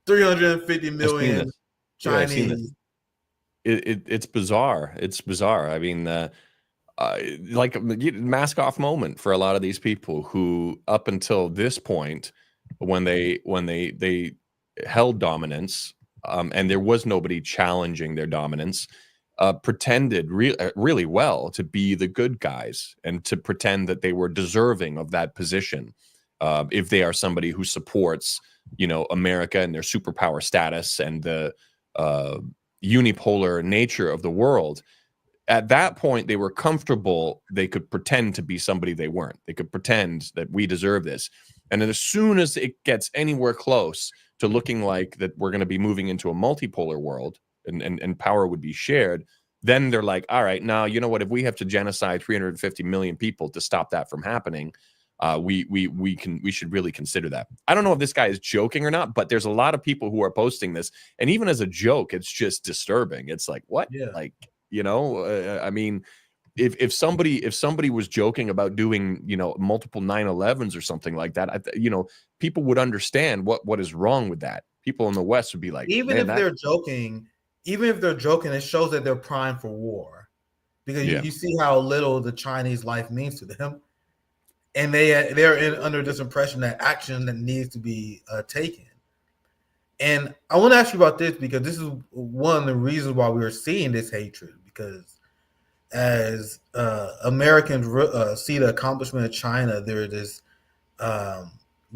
350 million Chinese. It's bizarre. It's bizarre. I mean, like mask off moment for a lot of these people who, up until this point, when they held dominance, and there was nobody challenging their dominance, pretended really well to be the good guys and to pretend that they were deserving of that position, if they are somebody who supports, America and their superpower status and the unipolar nature of the world. At that point, they were comfortable. They could pretend to be somebody they weren't. They could pretend that we deserve this. And then as soon as it gets anywhere close to looking like that we're going to be moving into a multipolar world and power would be shared, then they're like, all right, now, you know what? If we have to genocide 350 million people to stop that from happening, we should really consider that. I don't know if this guy is joking or not, but there's a lot of people who are posting this. And even as a joke, it's just disturbing. It's like, what? Yeah. Like, I mean, if somebody was joking about doing, multiple 9/11s or something like that, people would understand what is wrong with that. People in the West would be like, even if they're joking, it shows that they're primed for war, because you see how little the Chinese life means to them, and they're under this impression that action that needs to be taken. And I want to ask you about this, because this is one of the reasons why we are seeing this hatred, because as Americans see the accomplishment of China, there's this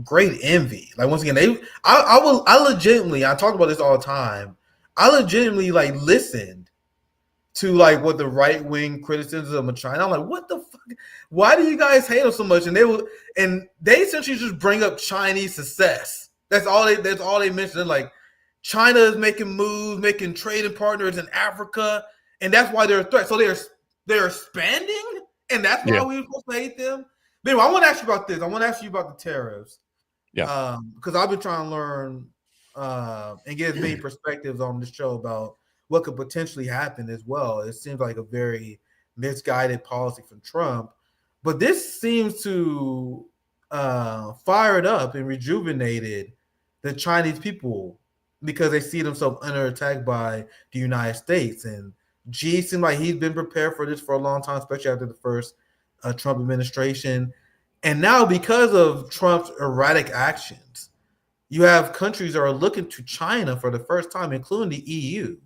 great envy. Like, once again, I legitimately, I talk about this all the time, I legitimately listened to what the right wing criticism of China. I'm like, what the fuck? Why do you guys hate them so much? And they essentially just bring up Chinese success. That's all they mention. They're like, China is making moves, making trading partners in Africa, and that's why they're a threat. So they're expanding, and that's why we're supposed to hate them. But anyway, I want to ask you about this. I want to ask you about the tariffs. Yeah. Because I've been trying to learn and get as many perspectives on the show about what could potentially happen as well. It seems like a very misguided policy from Trump, but this seems to fire it up and rejuvenated the Chinese people, because they see themselves under attack by the United States. And Xi seemed like he's been prepared for this for a long time, especially after the first Trump administration. And now, because of Trump's erratic actions, you have countries that are looking to China for the first time, including the EU.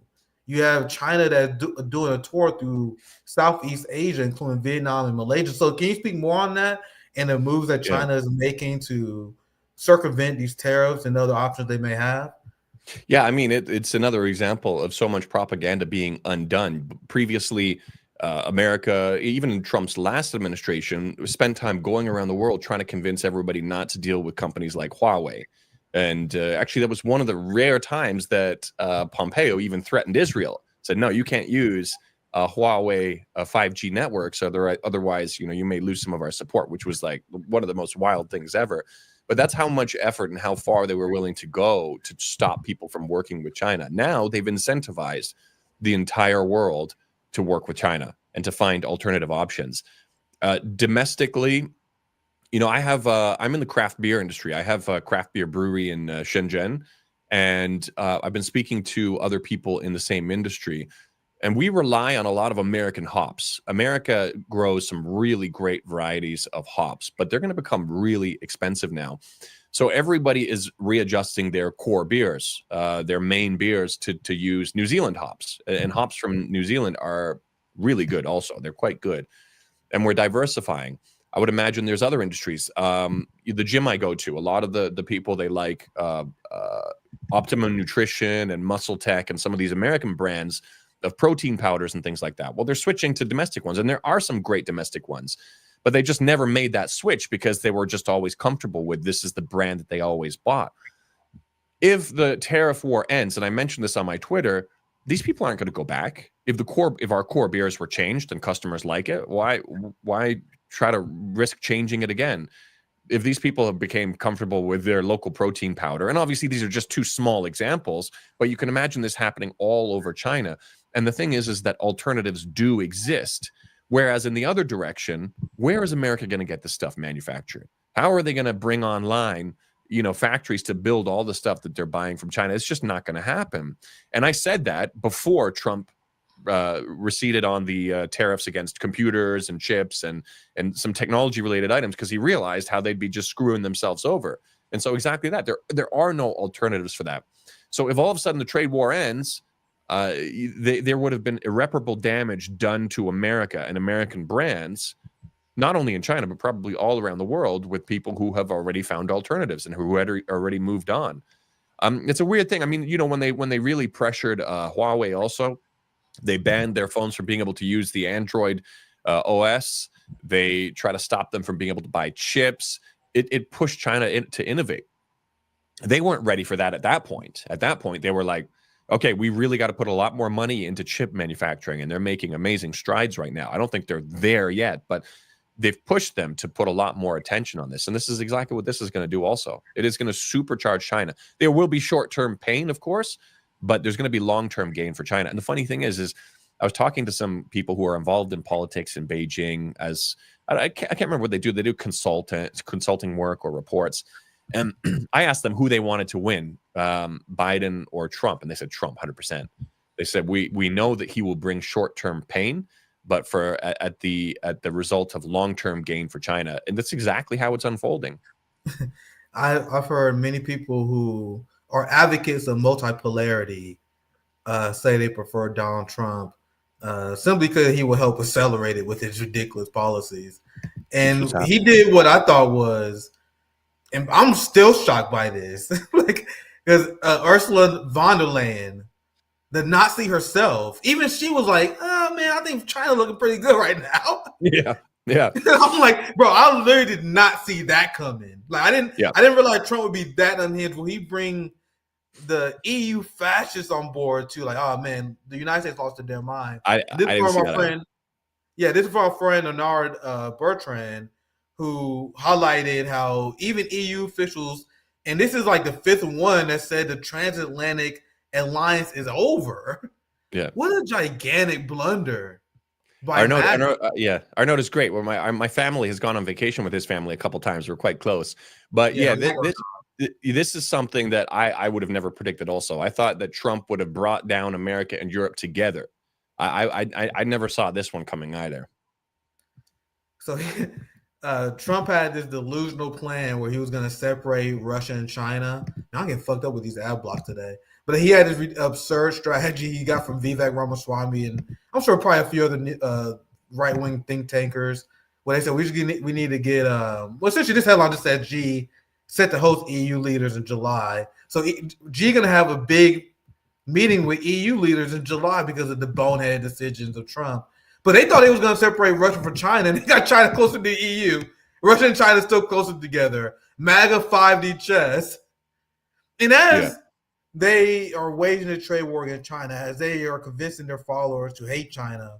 You have China that's doing a tour through Southeast Asia, including Vietnam and Malaysia. So can you speak more on that and the moves that China is making to circumvent these tariffs and other options they may have? Yeah, I mean, it's another example of so much propaganda being undone. Previously, America, even in Trump's last administration, spent time going around the world trying to convince everybody not to deal with companies like Huawei. And actually, that was one of the rare times that Pompeo even threatened Israel. Said, no, you can't use Huawei 5G networks, otherwise, you may lose some of our support, which was like one of the most wild things ever. But that's how much effort and how far they were willing to go to stop people from working with China. Now they've incentivized the entire world to work with China and to find alternative options. Domestically, I'm in the craft beer industry. I have a craft beer brewery in Shenzhen, and I've been speaking to other people in the same industry. And we rely on a lot of American hops. America grows some really great varieties of hops, but they're going to become really expensive now. So everybody is readjusting their core beers, their main beers, to use New Zealand hops. And hops from New Zealand are really good also. They're quite good. And we're diversifying. I would imagine there's other industries. The gym I go to, a lot of the people, they like Optimum Nutrition and Muscle Tech and some of these American brands of protein powders and things like that. Well, they're switching to domestic ones, and there are some great domestic ones, but they just never made that switch because they were just always comfortable with this is the brand that they always bought. If the tariff war ends, and I mentioned this on my Twitter, these people aren't going to go back. If our core beers were changed and customers like it, why try to risk changing it again? If these people have became comfortable with their local protein powder, and obviously these are just two small examples, but you can imagine this happening all over China. And the thing is that alternatives do exist. Whereas in the other direction, where is America going to get this stuff manufactured? How are they going to bring online, factories to build all the stuff that they're buying from China? It's just not going to happen. And I said that before Trump receded on the tariffs against computers and chips and some technology related items because he realized how they'd be just screwing themselves over. And so exactly that, there are no alternatives for that. So if all of a sudden the trade war ends, there would have been irreparable damage done to America and American brands, not only in China, but probably all around the world, with people who have already found alternatives and who had already moved on. It's a weird thing. I mean, you know, when they really pressured Huawei also, they banned their phones from being able to use the Android OS. They try to stop them from being able to buy chips. It pushed China to innovate. They weren't ready for that at that point. At that point, they were like, okay, we really got to put a lot more money into chip manufacturing, and they're making amazing strides right now. I don't think they're there yet, but they've pushed them to put a lot more attention on this. And this is exactly what this is going to do also. It is going to supercharge China. There will be short-term pain, of course, but there's going to be long-term gain for China. And the funny thing is I was talking to some people who are involved in politics in Beijing as, I can't remember what they do. They do consulting work or reports. And I asked them who they wanted to win, Biden or Trump. And they said Trump, 100%. They said, we know that he will bring short-term pain, but at the result of long-term gain for China. And that's exactly how it's unfolding. I've heard many people who are advocates of multipolarity say they prefer Donald Trump simply because he will help accelerate it with his ridiculous policies. And he did what I thought was, and I'm still shocked by this, like, because Ursula von der Leyen, the Nazi herself, even she was like, oh man, I think China looking pretty good right now. Yeah. I'm like, bro, I literally did not see that coming. Like I didn't realize Trump would be that unhinged. Will he bring the EU fascists on board too? Like, oh man, the United States lost their mind. This is from our friend Bernard Bertrand, who highlighted how even EU officials, and this is like the fifth one that said the transatlantic alliance is over. Yeah, what a gigantic blunder. Arnaud is great. Well, my family has gone on vacation with his family a couple times. We're quite close, but this is something that I would have never predicted. Also, I thought that Trump would have brought down America and Europe together. I never saw this one coming either. So Trump had this delusional plan where he was going to separate Russia and China. Now I'm getting fucked up with these ad blocks today. But he had this absurd strategy he got from Vivek Ramaswamy, and I'm sure probably a few other right-wing think tankers, where they said we need to get essentially this headline just said G set to host EU leaders in July. So G going to have a big meeting with EU leaders in July because of the boneheaded decisions of Trump. But they thought they was going to separate Russia from China, and they got China closer to the EU. Russia and China still closer together. MAGA 5D chess. And as they are waging a trade war against China, as they are convincing their followers to hate China,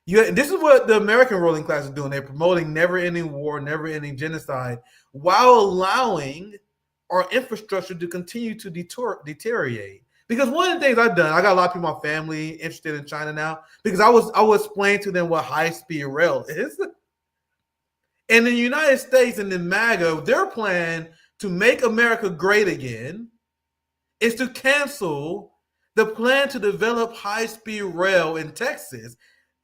this is what the American ruling class is doing. They're promoting never-ending war, never-ending genocide, while allowing our infrastructure to continue to deteriorate. Because one of the things I've done, I got a lot of people in my family interested in China now, because I will explain to them what high-speed rail is. And in the United States and in MAGA, their plan to make America great again is to cancel the plan to develop high-speed rail in Texas.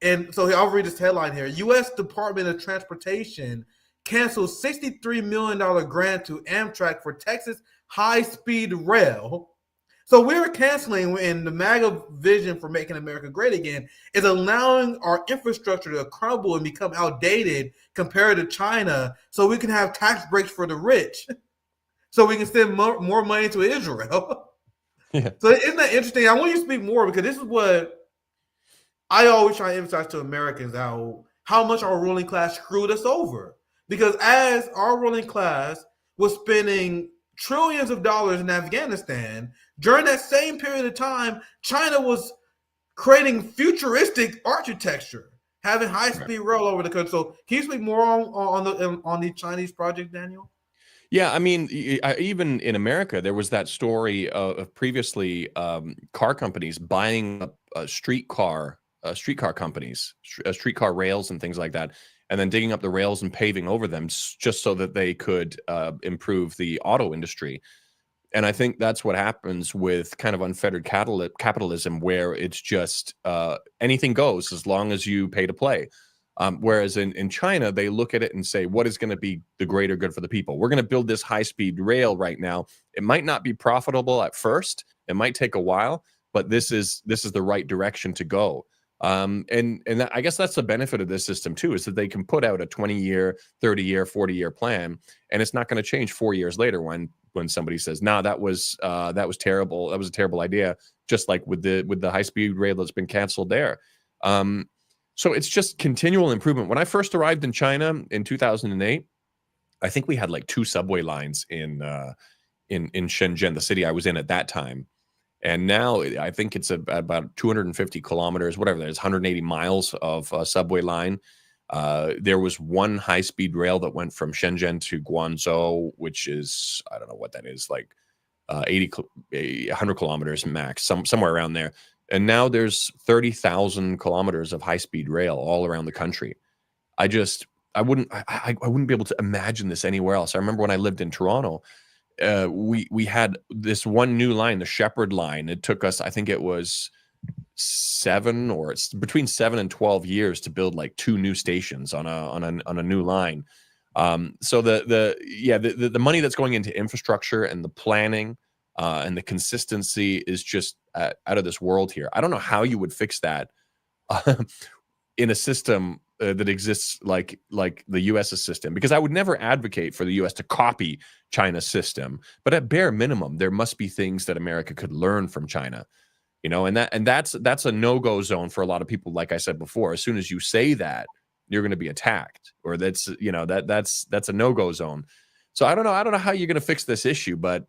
And so I'll read this headline here. U.S. Department of Transportation canceled $63 million grant to Amtrak for Texas high-speed rail. So we're canceling, and the MAGA vision for making America great again is allowing our infrastructure to crumble and become outdated compared to China, so we can have tax breaks for the rich, so we can send more money to Israel. Yeah. So isn't that interesting? I want you to speak more, because this is what I always try to emphasize to Americans, how much our ruling class screwed us over. Because as our ruling class was spending trillions of dollars in Afghanistan, during that same period of time, China was creating futuristic architecture, having high-speed rail over the country. So can you speak more on the Chinese project, Daniel? Yeah, I mean, even in America, there was that story of previously car companies buying up streetcar companies, streetcar rails and things like that, and then digging up the rails and paving over them just so that they could improve the auto industry. And I think that's what happens with kind of unfettered capitalism, where it's just anything goes as long as you pay to play. Whereas in China, they look at it and say, what is going to be the greater good for the people? We're going to build this high-speed rail right now. It might not be profitable at first. It might take a while, but this is the right direction to go. And that, I guess that's the benefit of this system too, is that they can put out a 20-year, 30-year, 40-year plan, and it's not going to change 4 years later when somebody says, "No, that was terrible. That was a terrible idea." Just like with the high-speed rail that's been canceled there. So it's just continual improvement. When I first arrived in China in 2008, I think we had like 2 subway lines in Shenzhen, the city I was in at that time. And now I think it's about 250 kilometers, whatever that is, 180 miles of subway line. There was one high-speed rail that went from Shenzhen to Guangzhou, which is, I don't know what that is, like 100 kilometers max, somewhere around there. And now there's 30,000 kilometers of high-speed rail all around the country. I wouldn't be able to imagine this anywhere else. I remember when I lived in Toronto, we had this one new line, the Shepherd line. It took us, I think it was between 7 and 12 years to build like 2 new stations on a new line. So the money that's going into infrastructure and the planning and the consistency is just out of this world here. I don't know how you would fix that in a system that exists like the U.S.'s system, because I would never advocate for the U.S. to copy China's system, but at bare minimum, there must be things that America could learn from China, and that's a no-go zone for a lot of people. Like I said before, as soon as you say that, you're going to be attacked, or that's a no-go zone. So I don't know how you're going to fix this issue, but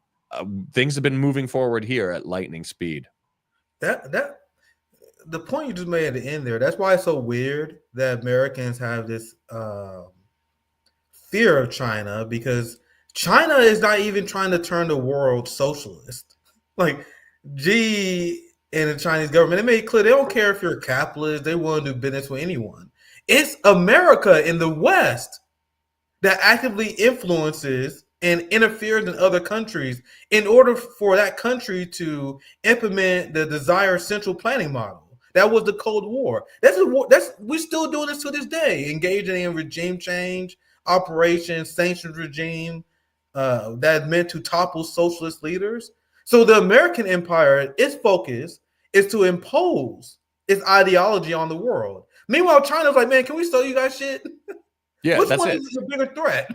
things have been moving forward here at lightning speed. The point you just made at the end there, that's why it's so weird that Americans have this fear of China, because China is not even trying to turn the world socialist. Like Xi and the Chinese government, they made it clear they don't care if you're a capitalist, they want to do business with anyone. It's America in the West that actively influences and interferes in other countries in order for that country to implement the desired central planning model. That was the Cold War. We're still doing this to this day, engaging in regime change, operations, sanctions regime that is meant to topple socialist leaders. So the American empire, its focus is to impose its ideology on the world. Meanwhile, China's like, man, can we sell you guys shit? Yeah, which that's one it. is a bigger threat?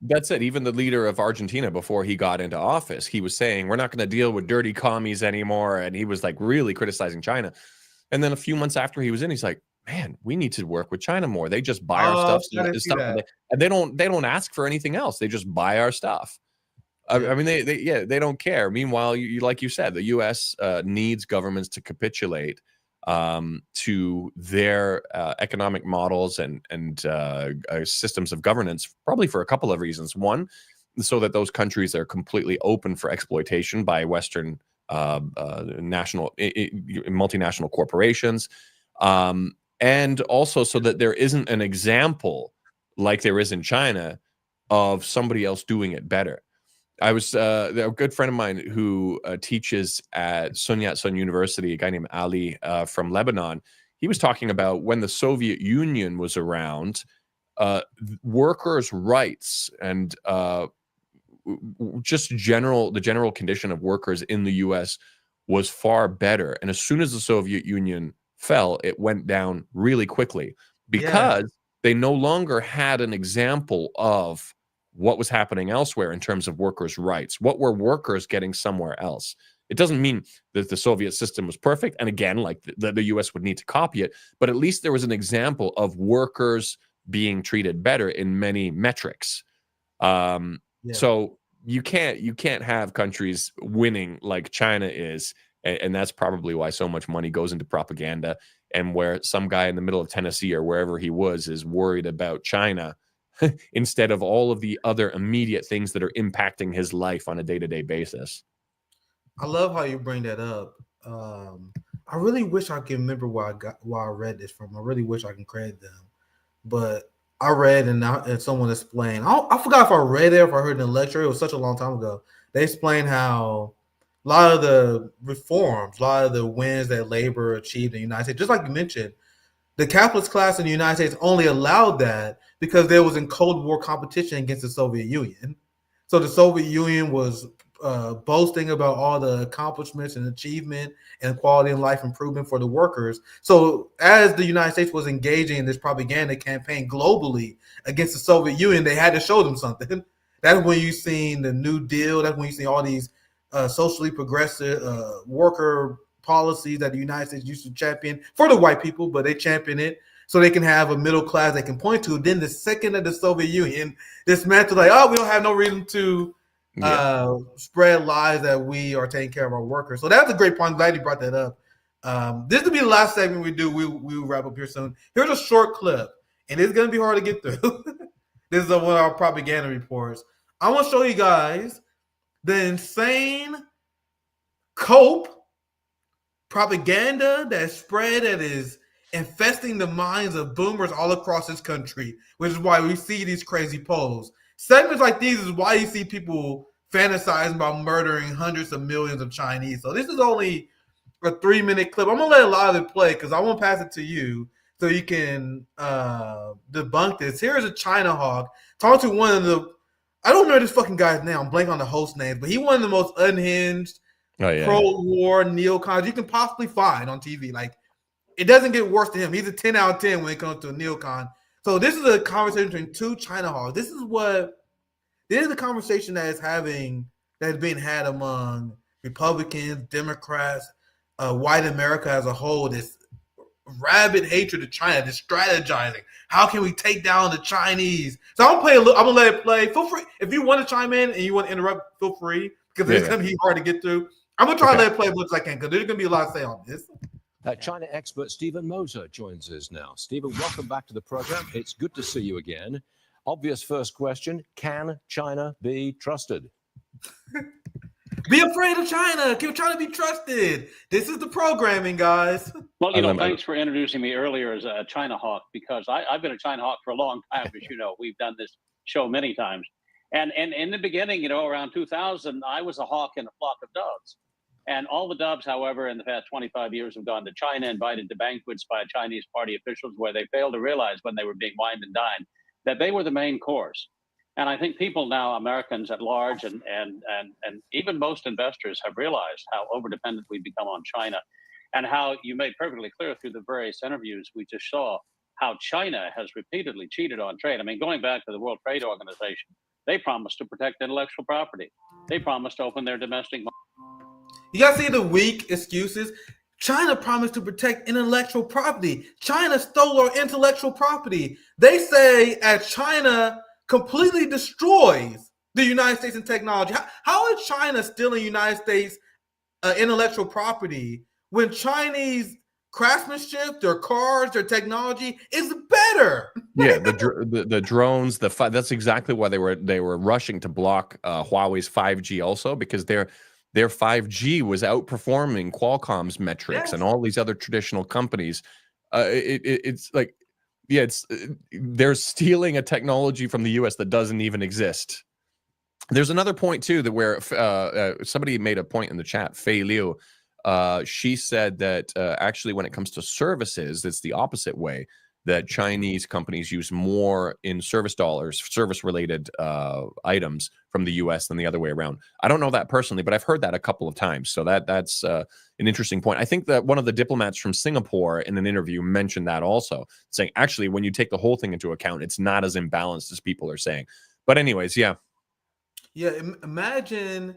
That's it. Even the leader of Argentina, before he got into office, he was saying, we're not going to deal with dirty commies anymore. And he was like really criticizing China. And then a few months after he was in, he's like, man, we need to work with China more. They just buy our stuff. And they don't ask for anything else. They just buy our stuff. I mean, they don't care. Meanwhile, you like you said, the U.S. Needs governments to capitulate to their economic models and systems of governance, probably for a couple of reasons. One, so that those countries are completely open for exploitation by Western multinational corporations, and also so that there isn't an example like there is in China of somebody else doing it better. I was a good friend of mine who teaches at Sun Yat-sen University, a guy named Ali from Lebanon. He was talking about when the Soviet Union was around, workers' rights and just the general condition of workers in the U.S. was far better. And as soon as the Soviet Union fell, it went down really quickly because they no longer had an example of what was happening elsewhere in terms of workers' rights. What were workers getting somewhere else? It doesn't mean that the Soviet system was perfect. And again, like the U.S. would need to copy it, but at least there was an example of workers being treated better in many metrics. So you can't have countries winning like China is. And that's probably why so much money goes into propaganda, and where some guy in the middle of Tennessee or wherever he was is worried about China instead of all of the other immediate things that are impacting his life on a day-to-day basis. I love how you bring that up. I really wish I could remember where I read this from. I really wish I can credit them. But I read and someone explained. I forgot if I read it or if I heard it in a lecture. It was such a long time ago. They explained how a lot of the reforms, a lot of the wins that labor achieved in the United States, just like you mentioned, the capitalist class in the United States only allowed that because there was in Cold War competition against the Soviet Union. So the Soviet Union was boasting about all the accomplishments and achievement and quality of life improvement for the workers. So as the United States was engaging in this propaganda campaign globally against the Soviet Union, they had to show them something. That's when you seen the New Deal. That's when you see all these socially progressive worker policies that the United States used to champion for the white people, but they champion it so they can have a middle class they can point to. Then the second that the Soviet Union dismantled, like, oh, we don't have no reason to spread lies that we are taking care of our workers. So that's a great point. I'm glad you brought that up. This will be the last segment we do. We'll wrap up here soon. Here's a short clip, and it's going to be hard to get through. This is one of our propaganda reports. I want to show you guys the insane cope propaganda that spread that is infesting the minds of boomers all across this country, which is why we see these crazy polls. Segments like these is why you see people fantasizing about murdering hundreds of millions of Chinese. So this is only a 3-minute clip. I'm going to let a lot of it play because I want to pass it to you so you can debunk this. Here's a China hawk talking to one of the, I don't know this fucking guy's name. I'm blanking on the host names, but he's one of the most unhinged pro-war neocons you can possibly find on TV. Like, it doesn't get worse than him. He's a 10 out of 10 when it comes to a neocon. So this is a conversation between two China hawks. This is the conversation that is being had among Republicans, Democrats, white America as a whole. This rabid hatred of China, this strategizing. How can we take down the Chinese? So I'm gonna let it play. Feel free if you want to chime in and you want to interrupt. Feel free because it's gonna be hard to get through. I'm gonna try to let it play as much as I can because there's gonna be a lot to say on this. China expert Stephen Moser joins us now. Stephen, welcome back to the program. It's good to see you again. Obvious first question: can China be trusted? Be afraid of China. Can China be trusted? This is the programming, guys. Well, thanks for introducing me earlier as a China hawk, because I've been a China hawk for a long time. As you know, we've done this show many times. And in the beginning, around 2000, I was a hawk in a flock of doves. And all the doves, however, in the past 25 years have gone to China, invited to banquets by Chinese party officials where they failed to realize when they were being wined and dined that they were the main course. And I think people now, Americans at large, and even most investors have realized how overdependent we've become on China, and how you made perfectly clear through the various interviews we just saw how China has repeatedly cheated on trade. I mean, going back to the World Trade Organization, they promised to protect intellectual property. They promised to open their domestic market. You gotta see the weak excuses. China promised to protect intellectual property. China stole our intellectual property. They say as China completely destroys the United States in technology. How is China stealing United States intellectual property when Chinese craftsmanship, their cars, their technology is better? Yeah, the drones, that's exactly why they were rushing to block Huawei's 5G also, because their 5G was outperforming Qualcomm's metrics and all these other traditional companies. It's like, they're stealing a technology from the U.S. that doesn't even exist. There's another point too that where somebody made a point in the chat. Fei Liu, she said that actually when it comes to services, it's the opposite way. That Chinese companies use more in service dollars, service-related items from the U.S. than the other way around. I don't know that personally, but I've heard that a couple of times. So that's an interesting point. I think that one of the diplomats from Singapore in an interview mentioned that also, saying actually when you take the whole thing into account, it's not as imbalanced as people are saying. But anyways, yeah. Yeah, imagine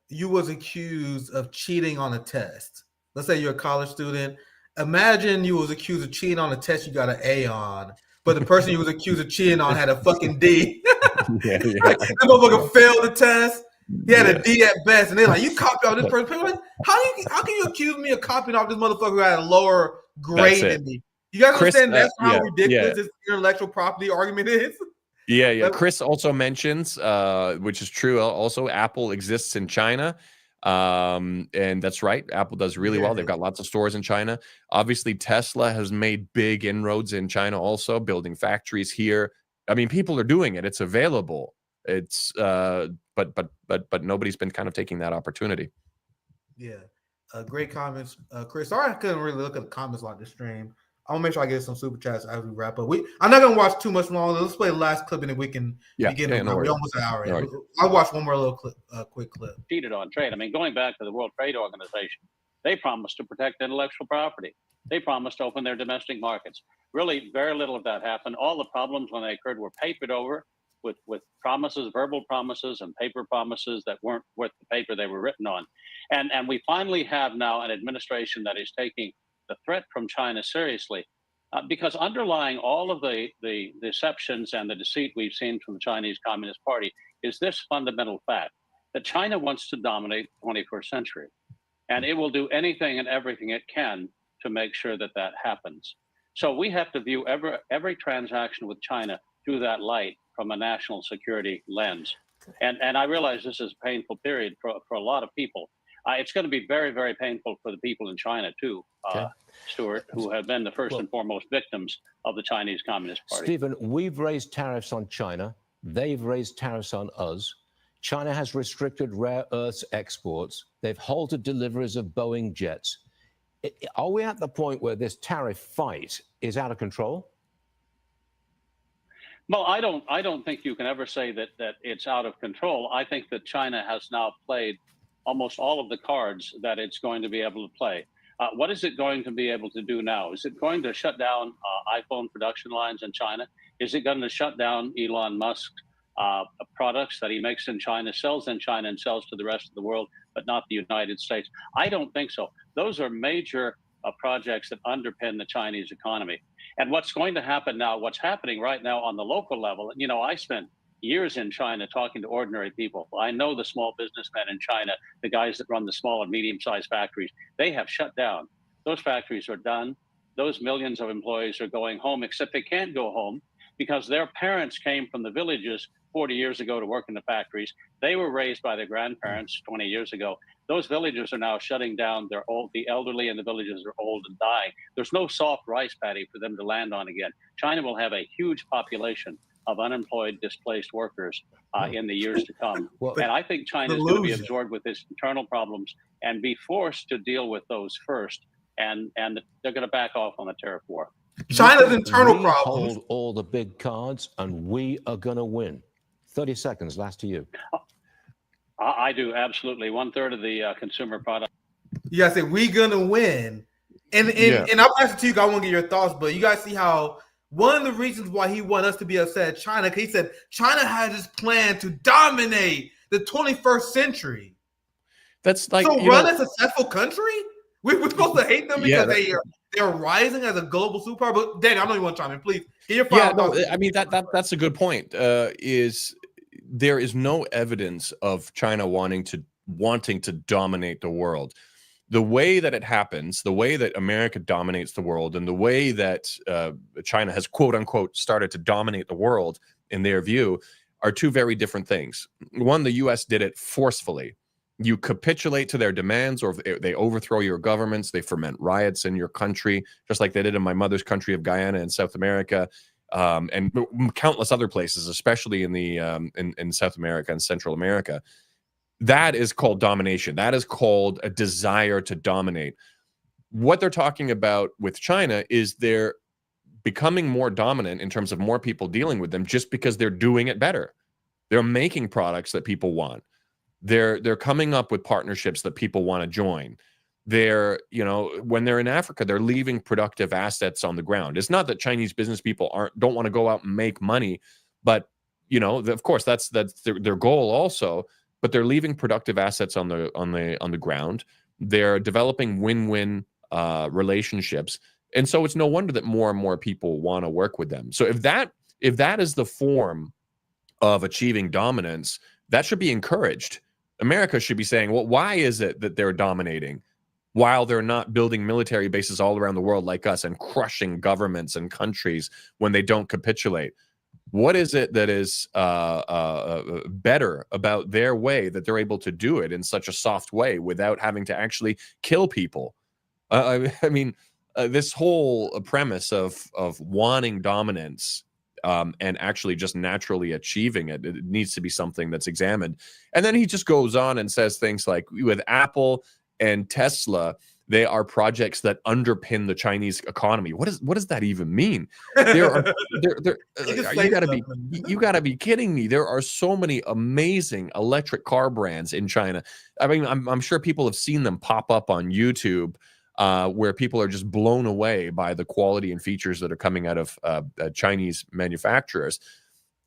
you was accused of cheating on a test. Let's say you're a college student. Imagine you was accused of cheating on a test you got an A on, but the person you was accused of cheating on had a fucking D. The motherfucker failed the test. He had a D at best, and they're like, "You copy off this person." People like, how can you accuse me of copying off this motherfucker who had a lower grade than me? You guys understand that's how ridiculous this intellectual property argument is? Yeah. Chris also mentions, which is true. Also, Apple exists in China. And that's right. Apple does really well. They've got lots of stores in China. Obviously, Tesla has made big inroads in China also, building factories here. I mean, people are doing it. It's available. It's but nobody's been kind of taking that opportunity. Yeah. Great comments, Chris. Sorry I couldn't really look at the comments like this stream. I'm gonna make sure I get some super chats as we wrap up. I'm not gonna watch too much longer. Let's play the last clip and then we can begin. We're almost an hour in. I'll watch one more little clip, quick clip. Cheated on trade. I mean, going back to the World Trade Organization, they promised to protect intellectual property. They promised to open their domestic markets. Really, very little of that happened. All the problems when they occurred were papered over with promises, verbal promises, and paper promises that weren't worth the paper they were written on. And we finally have now an administration that is taking the threat from China seriously, because underlying all of the deceptions and the deceit we've seen from the Chinese Communist Party is this fundamental fact that China wants to dominate the 21st century, and it will do anything and everything it can to make sure that that happens. So we have to view every transaction with China through that light from a national security lens. And I realize this is a painful period for a lot of people. It's going to be very, very painful for the people in China too, Stuart, who have been the first and foremost victims of the Chinese Communist Party. Stephen, we've raised tariffs on China. They've raised tariffs on us. China has restricted rare earths exports. They've halted deliveries of Boeing jets. Are we at the point where this tariff fight is out of control? Well, I don't think you can ever say that it's out of control. I think that China has now played almost all of the cards that it's going to be able to play. What is it going to be able to do now? Is it going to shut down iPhone production lines in China? Is it going to shut down Elon Musk's products that he makes in China, sells in China, and sells to the rest of the world, but not the United States? I don't think so. Those are major projects that underpin the Chinese economy. And what's going to happen now, what's happening right now on the local level, you know, I spent years in China talking to ordinary people. I know the small businessmen in China, the guys that run the small and medium-sized factories. They have shut down. Those factories are done. Those millions of employees are going home, except they can't go home because their parents came from the villages 40 years ago to work in the factories. They were raised by their grandparents 20 years ago. Those villages are now shutting down. They're old. The elderly in the villages are old and dying. There's no soft rice paddy for them to land on again. China will have a huge population of unemployed, displaced workers in the years to come. And I think China is going to be absorbed with its internal problems and be forced to deal with those first. And they're going to back off on the tariff war. China's internal problems. Hold all the big cards, and we are going to win. 30 seconds, last to you. I do, absolutely. 1/3 of the consumer product. You guys say we're going to win. And I'll ask it to you guys. I want to get your thoughts, but you guys see how one of the reasons why he wanted us to be upset at China, because he said China has this plan to dominate the 21st century. That's like so run a successful country? We're supposed to hate them because they're rising as a global superpower. But Danny, I know you want to chime in. Please get your final thoughts. I mean that's a good point. Is there is no evidence of China wanting to dominate the world. The way that it happens, the way that America dominates the world, and the way that China has quote unquote started to dominate the world in their view are two very different things. One, the US did it forcefully. You capitulate to their demands, or they overthrow your governments, they foment riots in your country, just like they did in my mother's country of Guyana in South America, and countless other places, especially in the in South America and Central America. That is called domination. That is called a desire to dominate. What they're talking about with China is they're becoming more dominant in terms of more people dealing with them just because they're doing it better. They're making products that people want. They're coming up with partnerships that people want to join. They're, you know, when they're in Africa, they're leaving productive assets on the ground. It's not that Chinese business people don't want to go out and make money, but you know, of course, that's their goal also. But they're leaving productive assets on the ground. They're developing win-win relationships, and so it's no wonder that more and more people want to work with them. So if that is the form of achieving dominance, that should be encouraged. America should be saying, well, why is it that they're dominating while they're not building military bases all around the world like us and crushing governments and countries when they don't capitulate? What is it that is better about their way that they're able to do it in such a soft way without having to actually kill people? I mean, this whole premise of wanting dominance and actually just naturally achieving it, it needs to be something that's examined. And then he just goes on and says things like, with Apple and Tesla, they are projects that underpin the Chinese economy. What does that even mean? You gotta be kidding me. There are so many amazing electric car brands in China. I mean, I'm sure people have seen them pop up on YouTube, where people are just blown away by the quality and features that are coming out of Chinese manufacturers.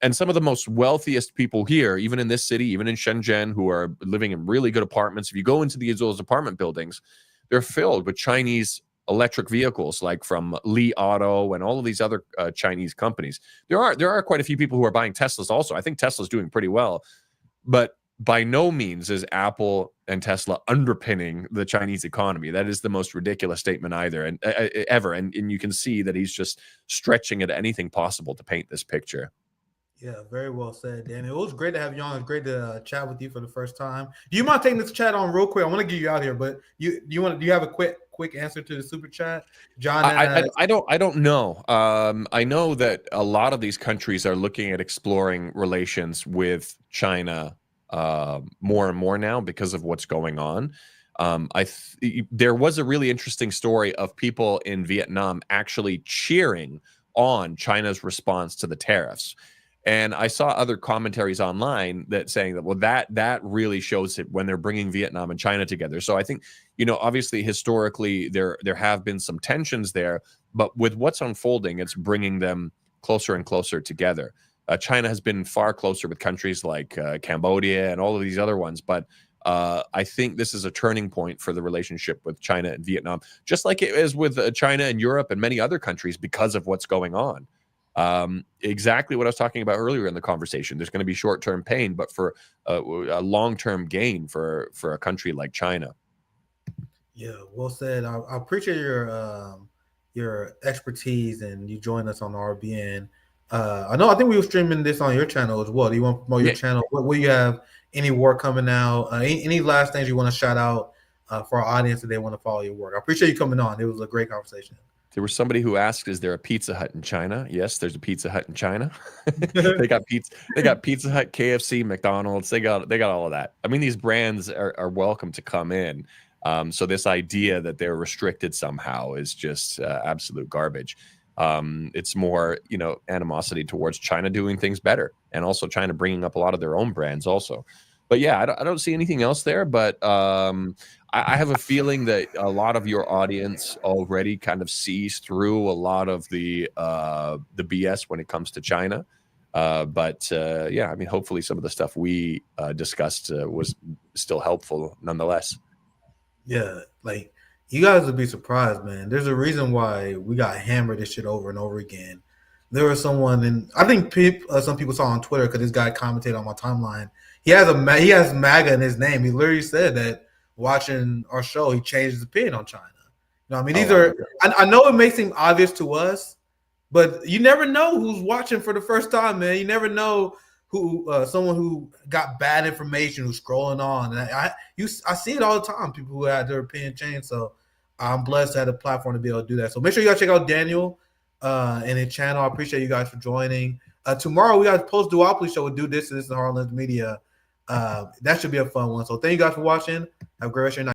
And some of the most wealthiest people here, even in this city, even in Shenzhen, who are living in really good apartments, if you go into those apartment buildings, they're filled with Chinese electric vehicles, like from Li Auto and all of these other Chinese companies. There are quite a few people who are buying Teslas also. I think Tesla's doing pretty well, but by no means is Apple and Tesla underpinning the Chinese economy. That is the most ridiculous statement ever. And you can see that he's just stretching at anything possible to paint this picture. Yeah, very well said, Dan. It was great to have you on. It's great to chat with you for the first time. Do you mind taking this chat on real quick? I want to get you out here, but do you have a quick answer to the super chat, John? I don't know. I know that a lot of these countries are looking at exploring relations with China more and more now because of what's going on. There was a really interesting story of people in Vietnam actually cheering on China's response to the tariffs. And I saw other commentaries online that saying that, well, that really shows it when they're bringing Vietnam and China together. So I think, obviously historically there have been some tensions there, but with what's unfolding, it's bringing them closer and closer together. China has been far closer with countries like Cambodia and all of these other ones, but I think this is a turning point for the relationship with China and Vietnam, just like it is with China and Europe and many other countries because of what's going on. Exactly what I was talking about earlier in the conversation. There's going to be short-term pain, but for a long-term gain for a country like China. Yeah, well said. I appreciate your expertise and you joined us on RBN. I think we were streaming this on your channel as well. Do you want to promote your channel? Will you have any work coming out? Any last things you want to shout out for our audience if they want to follow your work? I appreciate you coming on. It was a great conversation. There was somebody who asked, "Is there a Pizza Hut in China?" Yes, there's a Pizza Hut in China. They got Pizza Hut, KFC, McDonald's. They got all of that. I mean, these brands are welcome to come in. So this idea that they're restricted somehow is just absolute garbage. It's more, animosity towards China doing things better, and also China bringing up a lot of their own brands also. But yeah, I don't see anything else there. But I have a feeling that a lot of your audience already kind of sees through a lot of the BS when it comes to China. Yeah, I mean, hopefully some of the stuff we discussed was still helpful nonetheless. Yeah, like you guys would be surprised, man. There's a reason why we got hammered this shit over and over again. There was someone, and I think some people saw on Twitter because this guy commented on my timeline. He has MAGA in his name. He literally said that watching our show, he changed his opinion on China. I mean, these are. I know it may seem obvious to us, but you never know who's watching for the first time, man. You never know who someone who got bad information who's scrolling on. And I see it all the time. People who had their opinion changed. So I'm blessed to have a platform to be able to do that. So make sure you guys check out Daniel and his channel. I appreciate you guys for joining. Tomorrow we got a post duopoly show with This is Harlan's Media. That should be a fun one. So thank you guys for watching. Have a great rest of your night.